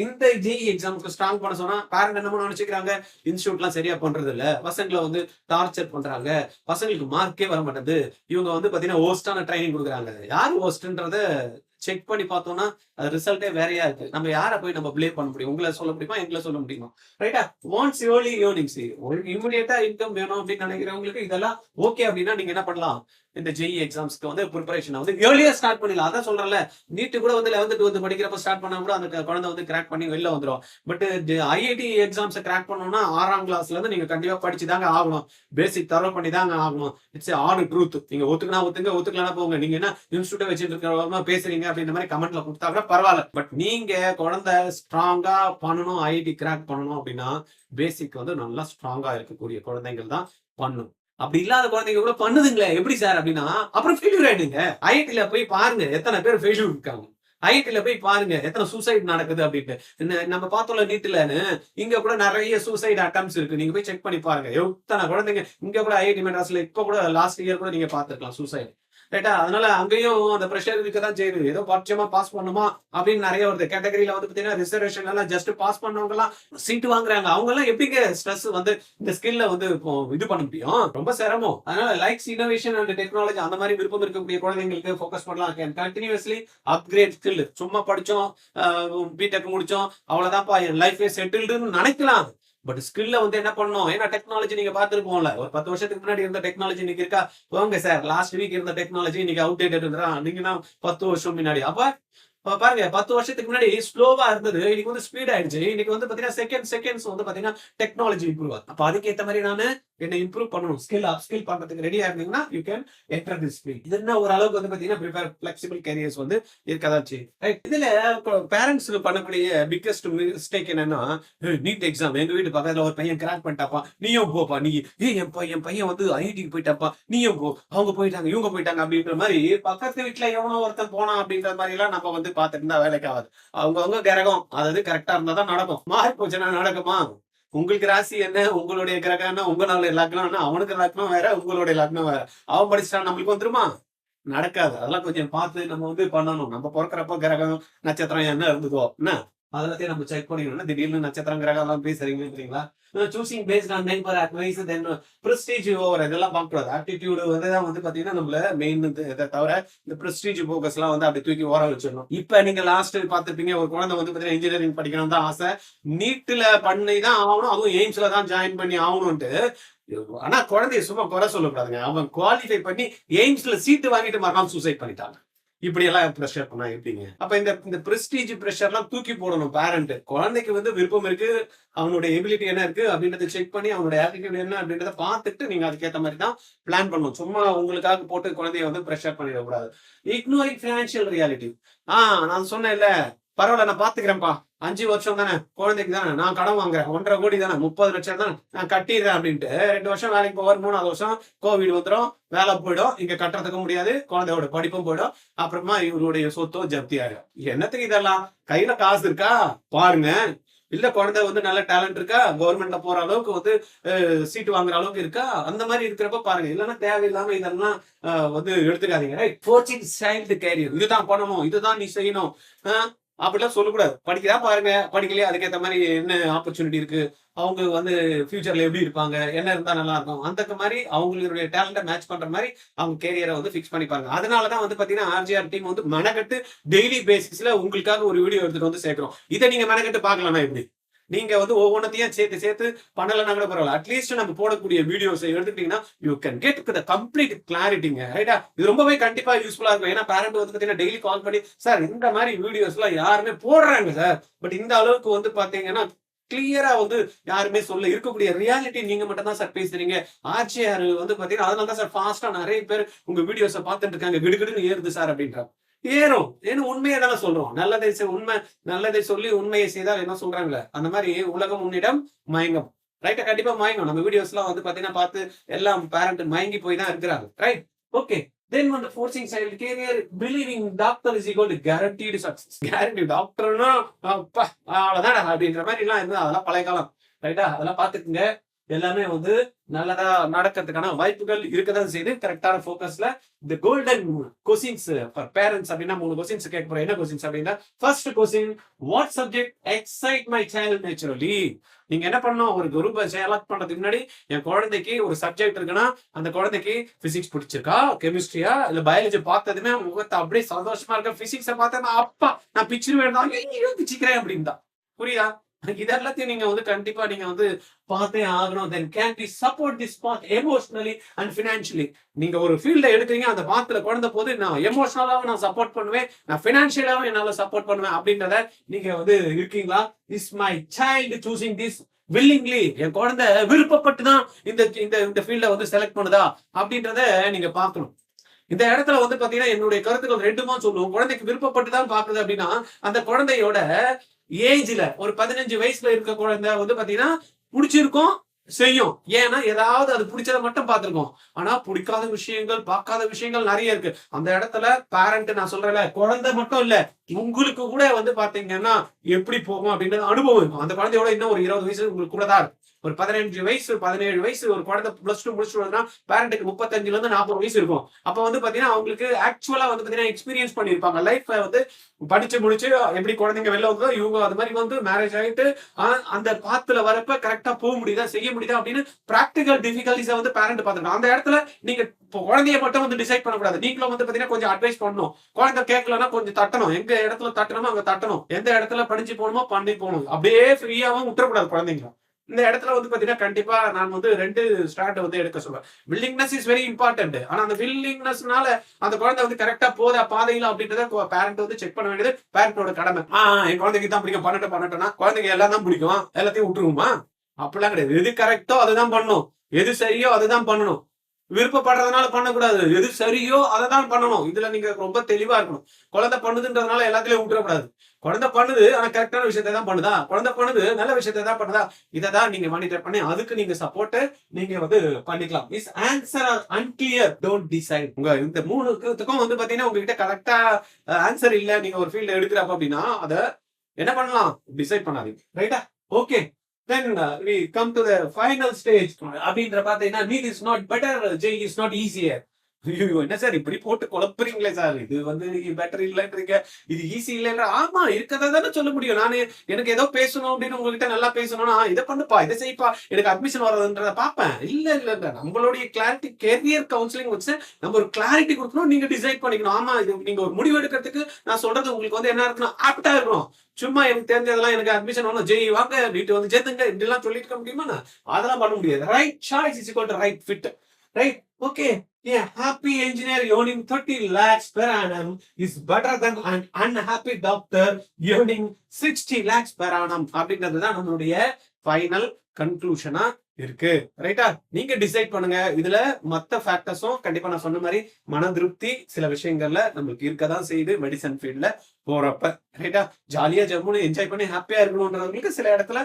இந்த ஜிஇ எக்ஸாமுக்கு ஸ்ட்ராங் பண்ண சொன்னா பேரண்ட் என்னமோ நினைச்சுக்கிறாங்க, இன்ஸ்டியூட்லாம் சரியா பண்றது இல்ல, பசங்களை வந்து டார்ச்சர் பண்றாங்க, பசங்களுக்கு மார்க்கே வர மாட்டேது, இவங்க வந்து பாத்தீங்கன்னா ஹோஸ்டான ட்ரைனிங் கொடுக்குறாங்க. யார் ஹோஸ்ட்ன்றத செக் பண்ணி பார்த்தோம்னா அது ரிசல்ட்டே வேறையா இருக்கு. நம்ம யாரை போய் நம்ம ப்ளே பண்ண முடியும்? உங்களை சொல்ல முடியுமா, எங்களை சொல்ல முடியுமா? ரைட்டா? வாண்ட்ஸ் ஏர்லி ஏர்னிங்ஸ், இமிடியேட்டா இன்கம் வேணும் அப்படின்னு நினைக்கிறவங்களுக்கு இதெல்லாம் ஓகே அப்படின்னா நீங்க என்ன பண்ணலாம், இந்த ஜெஇ எக்ஸாம்ஸ்க்கு வந்து ப்ரிப்பரேஷன் வந்து ஏர்லியா ஸ்டார்ட் பண்ணிடலாம். அதான் சொல்றேன்ல, நீட்டு கூட வந்து 11th 12th படிக்கிறப்ப ஸ்டார்ட் பண்ணா கூட அந்த குழந்தை வந்து கிராக் பண்ணி வெளில வந்துடும். பட் ஐஐடி எக்ஸாம்ஸை கிராக் பண்ணணும்னா 6ஆம் கிளாஸ்ல இருந்து நீங்க கண்டிப்பா படிச்சு தாங்க ஆகணும், பேசிக் தரவு பண்ணி தாங்க ஆகணும். இட்ஸ் ஆடு ட்ரூத். நீங்க ஒத்துக்கினா ஒத்துங்க, ஒத்துக்கலாம் போங்க. நீங்க என்ன இன்ஸ்டியூட் வச்சுட்டு இருக்கிறவங்க பேசுறீங்க அப்படின்ற மாதிரி கமெண்ட்ல கொடுத்தா கூட பரவாயில்ல. பட் நீங்க குழந்தை ஸ்ட்ராங்கா பண்ணணும், ஐஐடி கிராக் பண்ணணும் அப்படின்னா பேசிக் வந்து நல்லா ஸ்ட்ராங்கா இருக்கக்கூடிய குழந்தைகள் தான் பண்ணும். அப்படி இல்லாத குழந்தைங்க கூட பண்ணுதுங்களே எப்படி சார் அப்படின்னா அப்புறம் ஃபெயிலியர் ஆயிடுங்க. ஐஐடில போய் பாருங்க எத்தனை பேர் ஃபெயிலியர் இருக்காங்க, ஐஐடில போய் பாருங்க எத்தனை சூசைட் நடக்குது அப்படின்ட்டு. நம்ம பார்த்தோம்ல நீட்லன்னு, இங்க கூட நிறைய சூசைட் அட்டம்ஸ் இருக்கு, நீங்க போய் செக் பண்ணி பாருங்க. எத்தனை குழந்தைங்க இங்க கூட ஐஐடி மெட்ராஸ்ல இப்ப கூட லாஸ்ட் இயர் கூட நீங்க பாத்துருக்கலாம் சூசைட். ரைட்டா? அதனால அங்கேயும் அந்த ப்ரெஷர் இருக்கதான் செய்யுது. ஏதோ பட்சமா பாஸ் பண்ணுமா அப்படின்னு நிறைய வருது. கேட்டகரியில வந்து பாத்தீங்கன்னா ரிசர்வேஷன் எல்லாம் ஜஸ்ட் பாஸ் பண்ணவங்க எல்லாம் சீட் வாங்குறாங்க. அவங்க எல்லாம் எப்படிங்க ஸ்ட்ரெஸ் வந்து இந்த ஸ்கில்ல வந்து இது பண்ண முடியும்? ரொம்ப சிரமம். அதனால லைக்ஸ் இனோவேஷன் அண்ட் டெக்னாலஜி அந்த மாதிரி விருப்பம் இருக்கக்கூடிய குழந்தைங்களுக்கு ஃபோக்கஸ் பண்ணலாம். Continuously upgrade skill. சும்மா படிச்சோம், பிடெக் முடிச்சோம், அவ்வளவுதான்ப்பா என் லைஃபே செட்டில்டுன்னு நினைக்கலாம். பட் ஸ்கில்ல வந்து என்ன பண்ணணும்? ஏன்னா டெக்னாலஜி நீங்க பார்த்துருப்போம்ல, ஒரு 10 வருஷத்துக்கு முன்னாடி இருந்த டெக்னாலஜி இன்னைக்கு இருக்கா? போங்க சார், லாஸ்ட் வீக் இருந்த டெக்னாலஜி இன்னைக்கு அவுடேட்டட் நீங்கன்னா 10 வருஷம் முன்னாடி. அப்ப பாருங்க, 10 வருஷத்துக்கு முன்னாடி ஸ்லோவா இருந்தது, இன்னைக்கு வந்து ஸ்பீட் ஆயிடுச்சு. இன்னைக்கு வந்து பாத்தீங்கன்னா செகண்ட்ஸ் வந்து பாத்தீங்கன்னா டெக்னாலஜி இம்ப்ரூவ் ஆகுது. அப்ப அதுக்கேற்ற மாதிரி நானு என்ன இம்ப்ரூவ் பண்ணணும், ஸ்கில் பண்றதுக்கு ரெடியா இருந்தீங்கன்னா you can enter this field. இது என்ன ஒரு அளவுக்கு வந்து பாத்தீங்கன்னா ப்ரிப்பேர் ஃபிளெக்சிபிள் கேரியர்ஸ் வந்து இருக்கதாச்சு. இதுல பேரண்ட்ஸ் பண்ணக்கூடிய பிக்கஸ்ட் மிஸ்டேக் என்னன்னா, நீட் எக்ஸாம் எங்க வீட்டு பக்கத்துல ஒரு பையன் கிராக் பண்ணிட்டாப்பா, நீயும் போப்பா, நீ என் பையன் வந்து ஐஐடிக்கு போயிட்டாப்பா, நீயும் போ, அவங்க போயிட்டாங்க இவங்க போயிட்டாங்க அப்படின்ற மாதிரி பக்கத்து வீட்டுல எவனோ ஒருத்தன் போனா அப்படின்ற மாதிரி எல்லாம் நம்ம வந்து பார்த்துட்டு இருந்தா வேலைக்கு ஆகாது. அவங்கவுங்க கிரகம் அதாவது கரெக்டா இருந்தா தான் நடக்கும். மாறி போச்சுன்னா நடக்குமா? உங்களுக்கு ராசி என்ன, உங்களுடைய கிரகம் என்ன, உங்களுடைய லக்னம் என்ன, அவனுக்கு லக்னம் வேற, உங்களுடைய லக்னம் வேற. அவன் படிச்சுட்டா நம்மளுக்கு வந்துருமா? நடக்காது. அதெல்லாம் கொஞ்சம் பார்த்து நம்ம வந்து பண்ணணும். நம்ம பிறக்கிறப்ப கிரகம் நட்சத்திரம் என்ன இருந்ததோ என்ன அதெல்லாத்தையும் நம்ம செக் பண்ணிக்கணும். திடீர்னு நட்சத்திரம் கிரகம் எல்லாம் பேசுறீங்களா? Choosing based on neighbour advice then prestige over இதெல்லாம் பார்க்கக்கூடாது. ஆப்டிடியூடு வந்து பாத்தீங்கன்னா நம்மள மெயின் இதை தவிர இந்த பிரஸ்டீஜ் போக்கஸ் எல்லாம் வந்து அப்படி தூக்கி ஓரம் வச்சிடணும். இப்ப நீங்க லாஸ்ட் பார்த்துருப்பீங்க, ஒரு குழந்தை வந்து பாத்தீங்கன்னா இன்ஜினியரிங் படிக்கணும் தான் ஆசை, நீட்ல பண்ணி தான் ஆகணும், அதுவும் எய்ம்ஸ்ல தான் ஜாயின் பண்ணி ஆகணும்ட்டு. ஆனா குழந்தைய சும்மா குறை சொல்லக்கூடாதுங்க. அவன் குவாலிஃபை பண்ணி எய்ம்ஸ்ல சீட்டு வாங்கிட்டு மறுநாள் சூசைட் பண்ணிட்டாங்க. இப்படி எல்லாம் ப்ரெஷர் பண்ணா எப்படிங்க? அப்ப இந்த பிரஸ்டீஜ் ப்ரெஷர் எல்லாம் தூக்கி போடணும் பேரண்ட். குழந்தைக்கு வந்து விருப்பம் இருக்கு, அவனுடைய எபிலிட்டி என்ன இருக்கு அப்படின்றத செக் பண்ணி அவனுடைய ஆட்டிடியூட் என்ன அப்படின்றத பார்த்துட்டு நீங்க அதுக்கேற்ற மாதிரி தான் பிளான் பண்ணணும். சும்மா உங்களுக்காக போட்டு குழந்தைய வந்து ப்ரெஷர் பண்ணிடக்கூடாது. Ignoring financial reality. நான் சொன்னேன்ல, பரவாயில்ல நான் பாத்துக்கிறேன்ப்பா, 5 வருஷம் தானே, குழந்தைக்கு தானே, நான் கடன் வாங்குறேன், 1.5 கோடி தானே, 30 லட்சம் தானே, நான் கட்டிடுறேன் அப்படின்ட்டு 2 வருஷம் வேலைக்கு போவார், 3வது வருஷம் கோவிட் வந்துடும், வேலை போயிடும், இங்க கட்டுறதுக்கு முடியாது, குழந்தையோட படிப்பும் போயிடும், அப்புறமா இவருடைய சொத்தோ ஜப்தி ஆயிடும். என்னத்துக்கு இதெல்லாம்? கையில காசு இருக்கா பாருங்க, இல்ல குழந்தை வந்து நல்ல டேலண்ட் இருக்கா, கவர்மெண்ட்ல போற அளவுக்கு வந்து சீட்டு வாங்குற அளவுக்கு இருக்கா, அந்த மாதிரி இருக்கிறப்ப பாருங்க. இல்லைன்னா தேவையில்லாம இதெல்லாம் வந்து எடுத்துக்காதீங்க. ரைட்? கோச்சிங் சைல்டு கேரியர், இதுதான் பண்ணணும், இதுதான் நீ செய்யணும் அப்படிலாம் சொல்லக்கூடாது. படிக்கிறா பாருங்க, படிக்கலையே அதுக்கேற்ற மாதிரி என்ன ஆப்பர்ச்சுனிட்டி இருக்கு, அவங்க வந்து ஃபியூச்சர்ல எப்படி இருப்பாங்க, என்ன இருந்தா நல்லா இருக்கும், அந்த மாதிரி அவங்களுடைய டேலண்ட்டை மேட்ச் பண்ற மாதிரி அவங்க கேரியரை வந்து ஃபிக்ஸ் பண்ணி பாருங்க. அதனாலதான் வந்து பாத்தீங்கன்னா ஆர்ஜிஆர் டீம் வந்து மெனக்கட்டு டெய்லி பேசிஸ்ல உங்களுக்காக ஒரு வீடியோ எடுத்துட்டு வந்து சேர்க்கிறோம். இதை நீங்க மெனக்கட்டு பார்க்கலாம்னா எப்படி? நீங்க வந்து ஒவ்வொன்றத்தையும் சேர்த்து சேர்த்து பண்ணலன்னா கூட பரவாயில்ல. அட்லீஸ்ட் நம்ம போடக்கூடிய வீடியோஸ் எடுத்துக்கிட்டீங்கன்னா you can get the complete கிளாரிட்டிங்க. ரைட்டா? இது ரொம்பவே கண்டிப்பா யூஸ்ஃபுல்லா இருக்கும். ஏன்னா பேரண்ட் வந்து பாத்தீங்கன்னா டெய்லி கால் பண்ணி சார் இந்த மாதிரி வீடியோஸ் எல்லாம் யாருமே போடுறாங்க சார், பட் இந்த அளவுக்கு வந்து பாத்தீங்கன்னா கிளியரா வந்து யாருமே சொல்ல இருக்கக்கூடிய ரியாலிட்டி நீங்க மட்டும் தான் சார் பேசுறீங்க. ஆர்ஜிஆர் வந்து பாத்தீங்கன்னா அதனால தான் சார் ஃபாஸ்டா நிறைய பேர் உங்க வீடியோஸை பார்த்துட்டு இருக்காங்க, கிடுகிடுன்னு ஏறுது சார் அப்படின்றாங்க. ஏறும், ஏன்னு உண்மையை தானே சொல்றோம். உண்மை நல்லதை சொல்லி உண்மையை செய்தால் என்ன சொல்றாங்களே அந்த மாதிரி உலகம் உன்னிடம் மயங்கும். ரைட்டா? கண்டிப்பா மயங்கும். நம்ம வீடியோஸ் எல்லாம் வந்து பாத்தீங்கன்னா பார்த்து எல்லாம் பேரண்ட் மயங்கி போய் தான் இருக்கிறாங்க. ரைட்? ஓகே. தென் வந்து forcing child career believing doctor is equal to guaranteed success. Guarantee டாக்டர்னா அப்பா அவ்வளவுதான் அப்படின்ற மாதிரி எல்லாம் இருந்து அதெல்லாம் பழைய காலம். ரைட்டா? அதெல்லாம் பாத்துக்குங்க. எல்லாமே வந்து நல்லதா நடக்கிறதுக்கான வாய்ப்புகள் இருக்கதான் செய்யுது. கரெக்டான போக்கஸ்ல இந்த கோல்டன் கொஸ்டின்ஸ் ஃபார் பேரண்ட்ஸ் அப்படின்னா 3 கொஸ்டின்ஸ் கேட்க போறேன். என்ன கொஸ்டின்ஸ் அப்படின்னா, first question, what subject excite my child naturally? நீங்க என்ன பண்ணணும், ஒரு குரூப்பை செலக்ட் பண்றதுக்கு முன்னாடி என் குழந்தைக்கு ஒரு சப்ஜெக்ட் இருக்குன்னா அந்த குழந்தைக்கு பிசிக்ஸ் பிடிச்சிருக்கா, கெமிஸ்ட்ரியா இல்ல பயாலஜி பார்த்ததுமே முகத்தை அப்படியே சந்தோஷமா இருக்க, பிசிக்ஸை பார்த்தா அப்பா நான் பிச்சிருவேன் பிச்சிக்கிறேன் அப்படின்னு தான். புரியுதா? இது எல்லாத்தையும் நீங்க வந்து கண்டிப்பா நீங்க வந்து பார்த்தே ஆகணும். Then can we support this path emotionally and financially? நீங்க ஒரு ஃபீல்ட எடுக்கிறீங்க, அந்த பாத்துல குழந்த போது நான் எமோஷனலாவும் நான் சப்போர்ட் பண்ணுவேன், நான் பினான்சியலாவும் என்னால சப்போர்ட் பண்ணுவேன் அப்படின்றத நீங்க வந்து இருக்கீங்களா? Is my child choosing this willingly? என் குழந்தை விருப்பப்பட்டு தான் இந்த இந்த ஃபீல்ட வந்து செலக்ட் பண்ணுதா அப்படின்றத நீங்க பார்க்கணும். இந்த இடத்துல வந்து பாத்தீங்கன்னா என்னுடைய கருத்துக்கள் 2மா சொல்லுவோம். குழந்தைக்கு விருப்பப்பட்டு தான் பாக்குது அப்படின்னா அந்த குழந்தையோட ஏஜ்ல ஒரு 15 வயசுல இருக்க குழந்தை வந்து பாத்தீங்கன்னா பிடிச்சிருக்கும் செய்யும். ஏன்னா ஏதாவது அது பிடிச்சதை மட்டும் பார்த்திருக்கோம். ஆனா பிடிக்காத விஷயங்கள் பார்க்காத விஷயங்கள் நிறைய இருக்கு. அந்த இடத்துல பேரண்ட் நான் சொல்றேன்ல, குழந்தை மட்டும் இல்ல உங்களுக்கு கூட வந்து பாத்தீங்கன்னா எப்படி போகும் அப்படின்றது அனுபவம் இருக்கும். அந்த குழந்தையோட இன்னும் ஒரு 20 வயசு உங்களுக்கு கூட தான் இருக்கும். ஒரு 15 வயசு 17 வயசு ஒரு குழந்தை +2 முடிச்சுட்டு வருதுன்னா பேரண்ட்டுக்கு 35ல இருந்து 40 வயசு இருக்கும். அப்ப வந்து பாத்தீங்கன்னா அவங்களுக்கு ஆக்சுவலா வந்து பாத்தீங்கன்னா எக்ஸ்பீரியன்ஸ் பண்ணிருப்பாங்க. லைஃப்ல வந்து படிச்சு முடிச்சு எப்படி குழந்தைங்க வெளில வந்ததோ இவங்க அது மாதிரி வந்து மேரேஜ் ஆகிட்டு அந்த பாத்துல வரப்ப கரெக்டா போக முடியுதா, செய்ய முடியுதா அப்படின்னு பிராக்டிகல் டிஃபிகல்டிஸை வந்து பேரண்ட் பார்த்துக்கணும். அந்த இடத்துல நீங்க குழந்தைய மட்டும் வந்து டிசைட் பண்ணக்கூடாது. நீங்களும் வந்து பாத்தீங்கன்னா கொஞ்சம் அட்வைஸ் பண்ணணும். குழந்தை கேட்கலன்னா கொஞ்சம் தட்டணும். எங்க இடத்துல தட்டணுமோ அங்க தட்டணும். எந்த இடத்துல படிச்சு போகணுமோ பண்ணி போகணும். அப்படியே ஃப்ரீயாவும் விட்டுறக்கூடாது குழந்தைங்க. இந்த இடத்துல வந்து பாத்தீங்கன்னா கண்டிப்பா நான் வந்து 2 ஸ்டாண்ட் வந்து எடுக்க சொல்லுவேன். Willingness is very important. ஆனா அந்த வில்லிங்னஸ்னால அந்த குழந்தை வந்து கரெக்டா போதா பாதையில அப்படின்றத பேரண்ட் வந்து செக் பண்ண வேண்டியது பேரண்டோட கடமை. என் குழந்தைக்கு தான் பிடிக்கும் பண்ணட்டோம்னா குழந்தைங்க எல்லாம் தான் பிடிக்கும் எல்லாத்தையும் விட்டுருவோமா? அப்படிலாம் கிடையாது. எது கரெக்டோ அதுதான் பண்ணணும், எது சரியோ அதுதான் பண்ணணும். விருப்பப்படுறதுனால பண்ணக்கூடாது, எது சரியோ அதை தான் பண்ணணும். இதுல நீங்க ரொம்ப தெளிவா இருக்கணும். குழந்தை பண்ணுதுன்றதுனால எல்லாத்திலயும் விட்டுறக்கூடாது. குழந்தை பண்ணுது ஆனா கரெக்டான விஷயத்தை தான் பண்ணுதா, குழந்தை பண்ணுது நல்ல விஷயத்தை தான் பண்ணுதா, இதை தான் நீங்க மானிட்டர் பண்ணி அதுக்கு நீங்க சப்போர்ட் நீங்க வந்து பண்ணிக்கலாம். Is answer are unclear, don't decide. உங்க இந்த 3த்துக்கும் வந்து பாத்தீங்கன்னா உங்ககிட்ட கரெக்டா ஆன்சர் இல்ல, நீங்க ஒரு ஃபீல்ட் எடுக்கிறப்ப அப்படின்னா அதை என்ன பண்ணலாம், டிசைட் பண்ணாதீங்க. ரைட்டா? Okay. Then we come to the final stage. அப்படின்ற பாத்தீங்கன்னா need is not better, J is not easier. என்ன சார் இப்படி போட்டு குழப்புறீங்களே சார், இது வந்து பெட்டர் இல்லன்றீங்க, இது ஈஸி இல்லைன்ற. ஆமா இருக்கதா தானே சொல்ல முடியும். நானு எனக்கு ஏதோ பேசணும் அப்படின்னு உங்ககிட்ட நல்லா பேசணும்னா இதை பண்ணுப்பா இதை செய்ப்பா எனக்கு அட்மிஷன் வர்றதுன்றத பாப்பேன். இல்ல நம்மளுடைய கிளாரிட்டி கேரியர் கவுன்சிலிங் வச்சு நம்ம ஒரு கிளாரிட்டி கொடுக்கணும். நீங்க டிசைட் பண்ணிக்கணும். ஆமா இது நீங்க ஒரு முடிவு எடுக்கிறதுக்கு நான் சொல்றது உங்களுக்கு வந்து என்ன இருக்கணும், ஆப்டா இருக்கணும். சும்மா எனக்கு தெரிஞ்சதெல்லாம் எனக்கு அட்மிஷன் ஒன்றும் ஜெய் வாங்க வீட்டு வந்து சேர்த்துங்க இப்படிலாம் சொல்லிட்டு இருக்க முடியுமா? அதெல்லாம் பண்ண முடியாது. Right choice is equal to right fit. Right? Okay. A happy engineer earning 30 lakhs per annum is better than an unhappy doctor earning 60 lakhs per annum. அப்படின்றதுதான் நம்மளுடைய ஃபைனல் கன்க்ளூஷனா இருக்கு. ரைட்டா? நீங்க டிசைட் பண்ணுங்க. இதுல மத்த ஃபேக்டர்ஸும் கண்டிப்பா நான் சொன்ன மாதிரி மன திருப்தி சில விஷயங்கள்ல நம்மளுக்கு இருக்கதான் செய்யுது மெடிசன் ஃபீல்ட்ல போறப்ப. ரைட்டா? ஜாலியா ஜம்முன்னு என்ஜாய் பண்ணி ஹாப்பியா இருக்கணும்ன்றவங்களுக்கு சில இடத்துல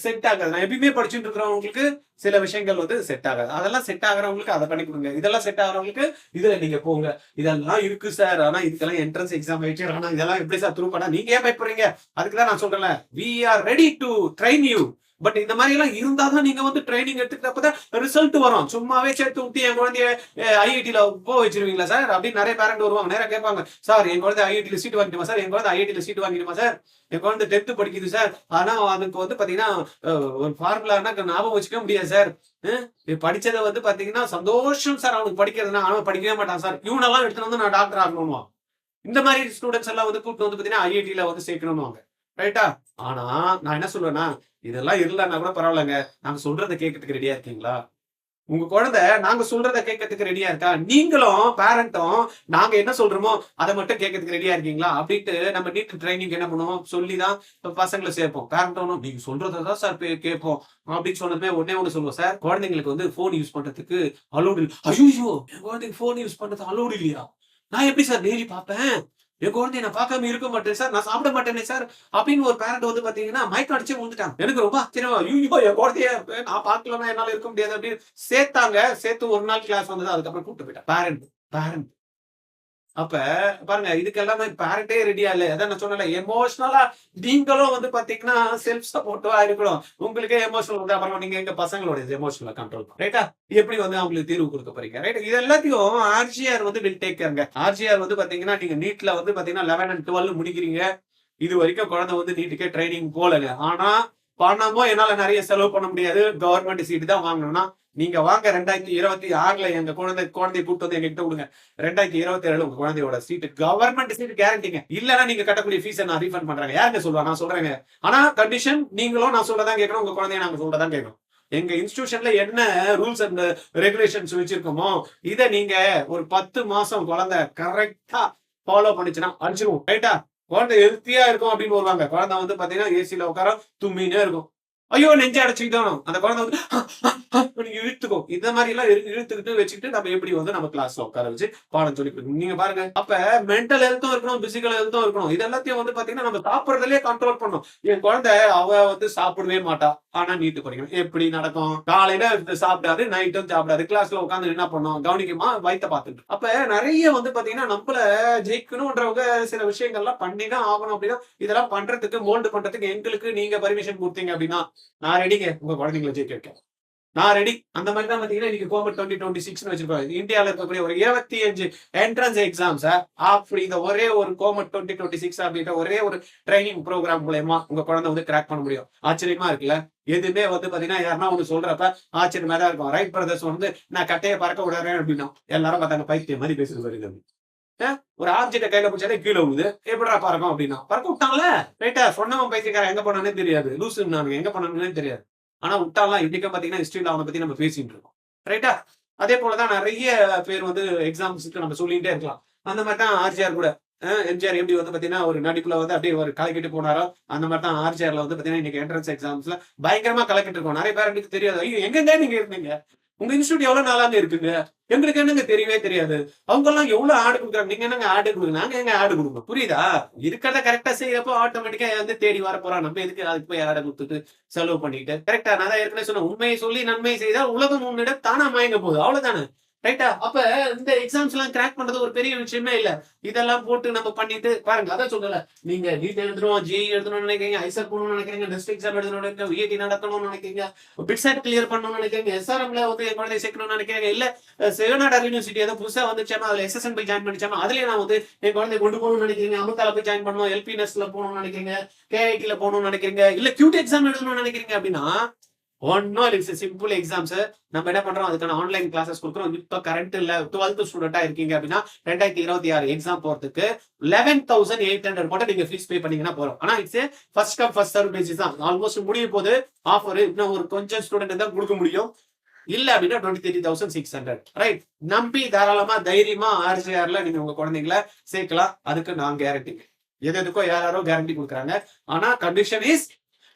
செட் ஆகாது. நான் எப்பயுமே படிச்சுட்டு இருக்கிறவங்களுக்கு சில விஷயங்கள் வந்து செட் ஆகாது. அதெல்லாம் செட் ஆகிறவங்களுக்கு அதை பண்ணி கொடுங்க. இதெல்லாம் செட் ஆகிறவங்களுக்கு இதுல நீங்க போங்க. இதெல்லாம் இருக்கு சார், ஆனா இதுக்கெல்லாம் என்ட்ரன்ஸ் எக்ஸாம் வச்சு ஆனா இதெல்லாம் எப்படி சார் த்ரூ பண்ணா நீங்க ஏன் பயப்படுறீங்க? அதுக்குதான் நான் சொல்றேன்ல, we are ready to train you. But இந்த மாதிரி எல்லாம் இருந்தாதான் நீங்க வந்து ட்ரைனிங் எடுத்துக்கிட்டப்பதான் ரிசல்ட் வரும். சும்மாவே சேர்த்து விட்டு என் குழந்தைய ஐஐடில போக வச்சிருவீங்களா சார் அப்படின்னு நிறைய பேரண்ட் வருவாங்க. நேரம் கேட்பாங்க, சார் என் குழந்தை ஐஐடில சீட் வாங்கிடுமா சார், என் குழந்தை ஐஐடில சீட் வாங்கிடுமா சார், என் குழந்தை 10th படிக்குது சார், ஆனா அதுக்கு வந்து பாத்தீங்கன்னா ஒரு ஃபார்முலானா ஞாபகம் வச்சுக்க முடியாது சார், படிச்சதை வந்து பாத்தீங்கன்னா சந்தோஷம் சார் அவனுக்கு படிக்கிறதுனா, அவன் படிக்கவே மாட்டான் சார், இவனெல்லாம் எடுத்துட்டு வந்து நான் டாக்டர் ஆகணுமா. இந்த மாதிரி ஸ்டூடெண்ட்ஸ் எல்லாம் வந்து கூப்பிட்டு வந்து பாத்தீங்கன்னா ஐஐடில வந்து சேர்க்கணும்வாங்க. ரைட்டா? ஆனா நான் என்ன சொல்லுவேன்னா, இதெல்லாம் இல்லன்னா கூட பரவாயில்லங்க. நாங்க சொல்றத கேட்கறதுக்கு ரெடியா இருக்கீங்களா? உங்க குழந்தை நாங்க சொல்றத கேட்கறதுக்கு ரெடியா இருக்கா? நீங்களும் பேரண்ட்டும் நாங்க என்ன சொல்றோமோ அத மட்டும் கேட்கறதுக்கு ரெடியா இருக்கீங்களா? அப்படின்ட்டு நம்ம நீட் ட்ரைனிங் என்ன பண்ணுவோம்? சொல்லி தான் பசங்கள சேர்ப்போம். பேரண்ட் நீங்க சொல்றத தான் சார் கேட்போம். அப்படின்னு சொன்னதுமே ஒண்ணே ஒண்ணு சொல்லுவோம். சார் குழந்தைங்களுக்கு வந்து ஃபோன் யூஸ் பண்றதுக்கு அலோவ்ட் இல்ல. ஐய்யய்யோ! என் குழந்தைக்கு ஃபோன் யூஸ் பண்றது அலோவ்ட் இல்லையா? நான் எப்படி சார் டெய்லி பார்ப்பேன்? என் குழந்தைய நான் பார்க்காம இருக்க மாட்டேன் சார். நான் சாப்பிட மாட்டேனே சார். அப்படின்னு ஒரு பேரண்ட் வந்து பார்த்தீங்கன்னா, மயக்கம் அடிச்சு விழுந்துட்டாங்க. எனக்கு ரொம்ப ஆச்சரியமா, ஐய்யய்யோ! என் குழந்தைய நான் பார்க்கலன்னா என்னால இருக்க முடியாது அப்படின்னு சேர்த்தாங்க. சேர்த்து ஒரு நாள் கிளாஸ் வந்தது. அதுக்கப்புறம் கூட்டிட்டு போயிட்டேன். பேரண்ட் பேரண்ட் அப்ப பாருங்க இதுக்கு எல்லாமே பேரண்டே ரெடியா இல்ல. அதான் நான் சொன்னேன்ல எமோஷனலா நீங்களும் வந்து பாத்தீங்கன்னா செல்ஃப் சப்போர்ட்டிவா இருக்கணும். உங்களுக்கே எமோஷனல் வந்து அப்புறம் நீங்க எங்க பசங்களோட எமோஷனல் கண்ட்ரோல் ரைட்டா? எப்படி வந்து அவங்களுக்கு தீர்வு கொடுக்க போறீங்க ரைட்? இது எல்லாத்தையும் ஆர்ஜிஆர் வந்து வில் டேக் கேர்ங்க. ஆர்ஜிஆர் வந்து பாத்தீங்கன்னா நீங்க நீட்ல வந்து பாத்தீங்கன்னா 11 அண்ட் 12 முடிக்கிறீங்க. இது வரைக்கும் குழந்தை வந்து நீட்டுக்கே ட்ரைனிங் போலங்க. ஆனா பணமும் என்னால நிறைய செலவு பண்ண முடியாது. கவர்மெண்ட் சீட் தான் வாங்கணும்னா நீங்க வாங்க 2026ல எங்க குழந்தைய கூட்டு வந்து எங்ககிட்ட விடுங்க. 2027 உங்க குழந்தையோட சீட் கவர்மெண்ட் சீட் கேரண்டிங்க. இல்லன்னா நீங்க கட்டக்கூடிய ஃபீஸ நான் ரீஃபண்ட் பண்றேங்க. யாருங்க சொல்லுவா? நான் சொல்றேங்க. ஆனா கண்டிஷன் நீங்களும் நான் சொல்றதான் கேட்கணும். உங்க குழந்தைய நாங்க சொல்றதான் கேட்கணும். எங்க இன்ஸ்டிடியூஷன்ல என்ன ரூல்ஸ் அண்ட் ரெகுலேஷன்ஸ் வச்சிருக்கோமோ இத நீங்க ஒரு 10 மாசம் குழந்தை கரெக்டா ஃபாலோ பண்ணிச்சுன்னா அடிச்சிருவோம். ரைட்டா? குழந்தை ஹெல்த்தியா இருக்கும் அப்படின்னு வருவாங்க. குழந்தை வந்து பாத்தீங்கன்னா ஏசில உட்கார தும்மினே இருக்கும். ஐயோ நெஞ்சு அடைச்சுக்கிட்டோம். அந்த குழந்தை வந்து நீங்க இழுத்துக்கும். இந்த மாதிரி எல்லாம் இழுத்துக்கிட்டு வச்சுக்கிட்டு நம்ம எப்படி வந்து நம்ம கிளாஸ்ல உட்கார வச்சு பாடம் சொல்லி கொடுக்கணும். நீங்க பாருங்க. அப்ப மென்டல் ஹெல்த்தும் இருக்கணும், பிசிக்கல் ஹெல்த்தும் இருக்கணும். இது எல்லாத்தையும் வந்து பாத்தீங்கன்னா நம்ம சாப்பிடுறதுலயே கண்ட்ரோல் பண்ணணும். என் குழந்தை அவ வந்து சாப்பிடவே மாட்டா. ஆனா நீட்டு படிக்கணும். எப்படி நடக்கும்? காலையில சாப்பிடாது, நைட்டும் சாப்பிடாது. கிளாஸ்ல உட்காந்து என்ன பண்ணும்? கவனிக்குமா? வயித்த பாத்துட்டு. அப்ப நிறைய வந்து பாத்தீங்கன்னா நம்மள ஜெயிக்கணும்ன்றவங்க சில விஷயங்கள்லாம் பண்ணிதான் ஆகணும் அப்படின்னா இதெல்லாம் பண்றதுக்கு மோல்டு பண்றதுக்கு எங்களுக்கு நீங்க பர்மிஷன் கொடுத்தீங்க அப்படின்னா நான் ரெடிங்க உங்க குழந்தைங்களை ஜெயிக்க வைக்க. நான் ரெடி. அந்த மாதிரி தான் பாத்தீங்கன்னா இன்னைக்கு கோமட் 2026 வச்சிருக்காங்க. இந்தியால இருக்கக்கூடிய ஒரு 25 என்ட்ரன்ஸ் எக்ஸாம்ஸ் அப்படி இந்த ஒரே ஒரு கோமட் 2026 அப்படின்ற ஒரே ஒரு ட்ரைனிங் ப்ரோக்ராம் மூலமா உங்க குழந்தை வந்து கிராக் பண்ண முடியும். ஆச்சரியமா இருக்குல்ல? எதுவுமே வந்து பாத்தீங்கன்னா யாருன்னா ஒண்ணு சொல்றப்ப ஆச்சரியமா தான் இருக்கும். ரைட் பிரதர்ஸ் வந்து நான் கட்டையை பறக்க விடுறேன் அப்படின்னா எல்லாரும் பார்த்தாங்க பைத்தியம் மாதிரி பேசுறது வருது. ஒரு ஆப்ஜெக்ட கையில பிடிச்சாலே கீழே விழுது. எப்படிடா பறக்கும் அப்படின்னா பறக்க விட்டாங்கல்ல. ரைட்டா? சொன்னவன் பைத்தியக்காரன் எங்க போனானே தெரியாது. லூசுன்னானுங்க எங்க போனானுங்கன்னே தெரியாது. ஆனா விட்டாலாம் இன்னைக்கும் பாத்தீங்கன்னா ஹிஸ்டரியில அவனை பத்தி நம்ம பேசிட்டு இருக்கோம். ரைட்டா? அதே போலதான் நிறைய பேர் வந்து எக்ஸாம்ஸ்க்கு நம்ம சொல்லிட்டே இருக்கலாம். அந்த மாதிரி தான் ஆர்ஜிஆர் கூட. எம்ஜிஆர் எப்படி வந்து பாத்தீங்கன்னா ஒரு நடிப்புல வந்து அப்படியே ஒரு கலக்கிட்டு போனாரோ அந்த மாதிரி தான் ஆர்ஜிஆர்ல வந்து பாத்தீங்கன்னா இன்னைக்கு என்ட்ரன்ஸ் எக்ஸாம்ஸ்ல பயங்கரமா கலக்கிட்டு இருக்கோம். நிறைய பேருக்கு தெரியாது. ஐயோ எங்கங்க நீங்க இருந்தீங்க? உங்க இன்ஸ்டியூட் எவ்வளவு நாளாங்க இருக்குங்க? எங்களுக்கு என்னங்க தெரியவே தெரியாது. அவங்க எல்லாம் எவ்வளவு ஆடு கொடுக்குறாங்க. நீங்க என்னங்க ஆடு கொடுங்க? நாங்க எங்க ஆடு கொடுக்கணும்? புரியுதா? இருக்கிறத கரெக்டா செய்யறப்போ ஆட்டோமேட்டிக்கா வந்து தேடி வர போறான். நம்ம எதுக்கு அதுக்கு போய் ஆடை கொடுத்துட்டு செலவு பண்ணிட்டு கரெக்டா? நான் தான் ஏற்கனவே சொன்னேன். உண்மையை சொல்லி நன்மை செய்தால் உலகம் உன்னிடம் தானா மயங்க போகுது. அவ்வளவுதானே? ரைட்டா? அப்ப இந்த எக்ஸாம்ஸ் எல்லாம் கிராக் பண்றது ஒரு பெரிய விஷயமே இல்ல. இதெல்லாம் போட்டு நம்ம பண்ணிட்டு பாருங்க. அதான் சொல்லல. நீங்க நீட் எழுதணும், ஜேஇ எழுதணும்னு நினைக்கிறீங்க, ஐசெட் போகணும்னு நினைக்கிறீங்க, டெஸ்ட் எக்ஸாம் எழுதணும்னு நினைக்கிறீங்க, விஐடி நடத்தணும்னு நினைக்கிறீங்க, பிட்செட் கிளியர் பண்ணணும்னு நினைக்கிறீங்க, எஸ்ஆர்எம்ல வந்து என் குழந்தைய சேர்க்கணும்னு நினைக்கிறீங்க, இல்ல சிவநாடார் யூனிவர்சிட்டி ஏதோ புதுசா வந்துச்சாமா அதுல எஸ்எஸ்என் போய் ஜாயின் பண்ணிச்சாமா அதுலயே நான் வந்து என் குழந்தைய கொண்டு போகணும்னு நினைக்கிறீங்க, அமிர்தால போய் ஜாயின் பண்ணணும், எல்பிஎஸ்ல போகணும்னு நினைக்கிறீங்க, கேஐடில போகணும்னு நினைக்கிறீங்க, இல்ல கியூட் எக்ஸாம் எழுதணும்னு நினைக்கிறீங்க அப்படின்னா ஒன்னும் இல்லை. சிம்பிள் எக்ஸாம்ஸ் நம்ம என்ன பண்றோம்? அதுக்கான ஆன்லைன் கிளாஸஸ் கொடுக்குறோம். இப்ப கரண்ட் இல்ல 12th ஸ்டூடெண்டா இருக்கீங்க அப்படின்னா 2026 எக்ஸாம் போறதுக்கு 11,800 மட்டும் நீங்க ஃபீஸ் பே பண்ணீங்கன்னா போறோம். ஆனா it's first come first serve basis தான். ஆல்மோஸ்ட் முடிய போது ஆஃபர் இன்னும் ஒரு கொஞ்சம் ஸ்டூடெண்ட் தான் கொடுக்க முடியும். இல்ல அப்படின்னா 23,600 ரைட்? நம்பி தாராளமா தைரியமா ஆர்ஜிஆர்ல நீங்க உங்க குழந்தைங்களை சேர்க்கலாம். அதுக்கு நான் கேரண்டி. எதுக்கோ யாரோ கேரண்டி கொடுக்குறாங்க. ஆனா கண்டிஷன் இஸ்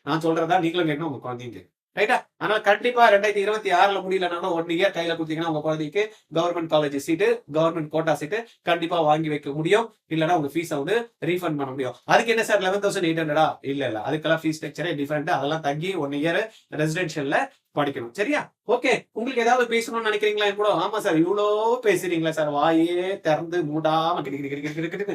நான் சொல்றதா நீங்களும் கேட்கணும் உங்க குழந்தைங்க. ரைட்டா? ஆனா கண்டிப்பா 2026ல முடியலனாலும் 1 இயர் கையில கொடுத்தீங்கன்னா உங்க குழந்தைக்கு government college seat, government quota சீட்டு கண்டிப்பா வாங்கி வைக்க முடியும். இல்லன்னா உங்க ஃபீஸை வந்து ரீஃபண்ட் பண்ண முடியும். அதுக்கு என்ன சார் 11,800 இல்ல அதுக்கெல்லாம் ஃபீஸ் ஸ்ட்ரக்சரே டிஃபரெண்ட். அதெல்லாம் தங்கி 1 இயர் ரெசிடென்ஷியல்ல படிக்கணும். சரியா? ஓகே. உங்களுக்கு ஏதாவது பேசணும்னு நினைக்கிறீங்களா கூட? ஆமா சார் இவ்வளோ பேசுறீங்களா சார்? வாயே திறந்து மூடாம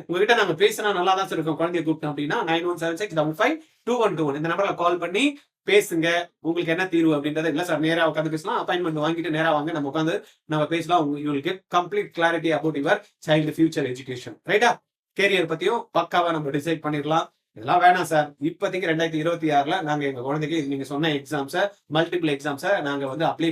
உங்ககிட்ட நாங்க பேசினா நல்லா தான் சார் இருக்கும். குழந்தைய கூப்பிட்டோம் அப்படின்னா 9176552121 இந்த நம்பர்ல கால் பண்ணி பேசுங்க. உங்களுக்கு என்ன தீர்வு அப்படின்றத இல்ல சார் நேரா உட்காந்து பேசலாம். அப்பாயின்மெண்ட் வாங்கிட்டு நேரா வாங்க நம்ம உட்காந்து நம்ம பேசலாம். உங்களுக்கு complete clarity about your child future education. ரைட்டா? கேரியர் பத்தியும் பக்காவா நம்ம டிசைட் பண்ணிடலாம். இதெல்லாம் வேணாம் சார். இப்போதைக்கு 2026ல நாங்க எங்க குழந்தைக்கு நீங்க சொன்ன எக்ஸாம்ஸ மல்டிபிள் எக்ஸாம்ஸ நாங்க வந்து அப்ளை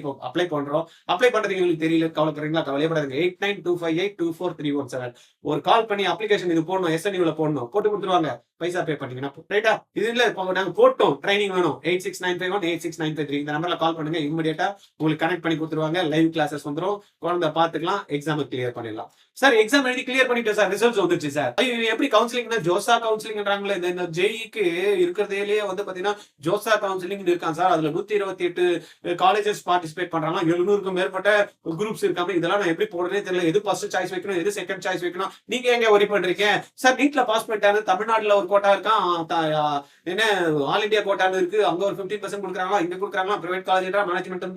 பண்றோம். அப்ளை பண்றதுக்கு எங்களுக்கு தெரியல, கவலைப்படுறீங்களா? கவலையப்படாதீங்க. 8925824317 ஒரு கால் பண்ணி அப்ளிகேஷன் இது போடணும், SNUல போடணும், போட்டு கொடுத்துருவாங்க. பைசா பே பண்ணீங்கன்னா ரைட்டா? இது இல்ல, இப்போ நாங்க போட்டோம், ட்ரைனிங் வேணும், 8695186953 இந்த நம்பர்ல கால் பண்ணுங்க. இமிடியேட்டா உங்களுக்கு கனெக்ட் பண்ணி கொடுத்துருவாங்க. லைவ் கிளாஸஸ் வந்துரும், குழந்தை பாத்துக்கலாம், எக்ஸாம் கிளியர் பண்ணிடலாம். சார் எக்ஸாம் எழுதி கிளியர் பண்ணிட்டோம் சார், ரிசல்ட்ஸ் வந்துருச்சு சார். ஐயோ எப்படி கவுன்சிலிங்? ஜோசா கவுன்சிலிங்ன்றாங்களே. இந்த ஜேஇக்கு இருக்கிறதுலயே வந்து பாத்தீங்கன்னா ஜோசா கவுன்சிலிங் இருக்கான் சார். அதுல 128 காலேஜஸ் பார்ட்டிசிபேட் பண்றாங்க, 700க்கும் மேற்பட்ட குரூப்ஸ் இருக்காங்க. இதெல்லாம் நான் எப்படி போடுறதே தெரியல. எது ஃபர்ஸ்ட் சாய்ஸ் வைக்கணும், எது செகண்ட் சாய்ஸ் வைக்கணும், நீங்க எங்க ஒரி பண்றீங்க சார்? நீட்ல பாஸ் பண்ணிட்டாரு, தமிழ்நாட்டுல ஒரு கோட்டா இருக்கான், என்ன ஆல் இந்தியா கோட்டான்னு இருக்கு, அங்க ஒரு 15% கொடுக்குறாங்களா, இங்க கொடுக்குறாங்களா, பிரைவேட் காலேஜ் மேனேஜ்மெண்ட்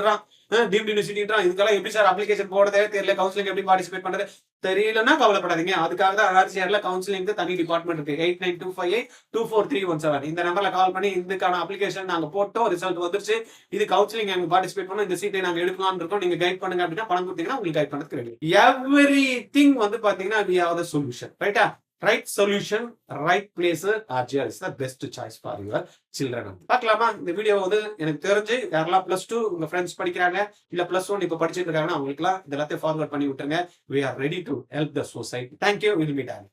டீம்டு யூனிவர்சிட்டின்றான். இதுக்கெல்லாம் எப்படி சார் அப்ளிகேஷன் போடுறதே தெரியல, கவுன்சிலிங் எப்படி பார்ட்டிசிபேட் பண்றது தெரியலன்னா கவலைப்படாதீங்க. அதுக்காக தான் RRCRல கவுன்சிலிங் தனி டிபார்ட்மெண்ட் இருக்கு. 8925824317 இந்த நம்பர்ல கால் பண்ணி இதுக்கான அப்ளிகேஷன் நாங்க போட்டோம், ரிசல்ட் வந்துருச்சு, இது கவுன்சிலிங் நாங்க பார்ட்டிசிபேட் பண்ணோம், இந்த சீட்டை நாங்க எடுக்கலாம்னு இருக்கோம், நீங்க கைட் பண்ணுங்க அப்படின்னா பணம் கொடுத்தீங்கன்னா உங்களுக்கு கைட் பண்ணதுக்கு ரெடி. எவ்ரிதிங் வந்து பாத்தீங்கன்னா we have the solution, ரைட்டா? Right solution, right place, RGR is the best choice for your children. பார்க்கலாமா? இந்த வீடியோ வந்து எனக்கு தெரிஞ்சு யாரெல்லாம் +2 உங்க ஃப்ரெண்ட்ஸ் படிக்கிறாங்க, இல்ல +1 இப்ப படிச்சுட்டு இருக்காங்கன்னா அவங்களுக்குலாம் இதெல்லாத்தையும் ஃபார்வர்ட் பண்ணி விட்டுருங்க. We are ready to help the society. Thank you. We'll meet again.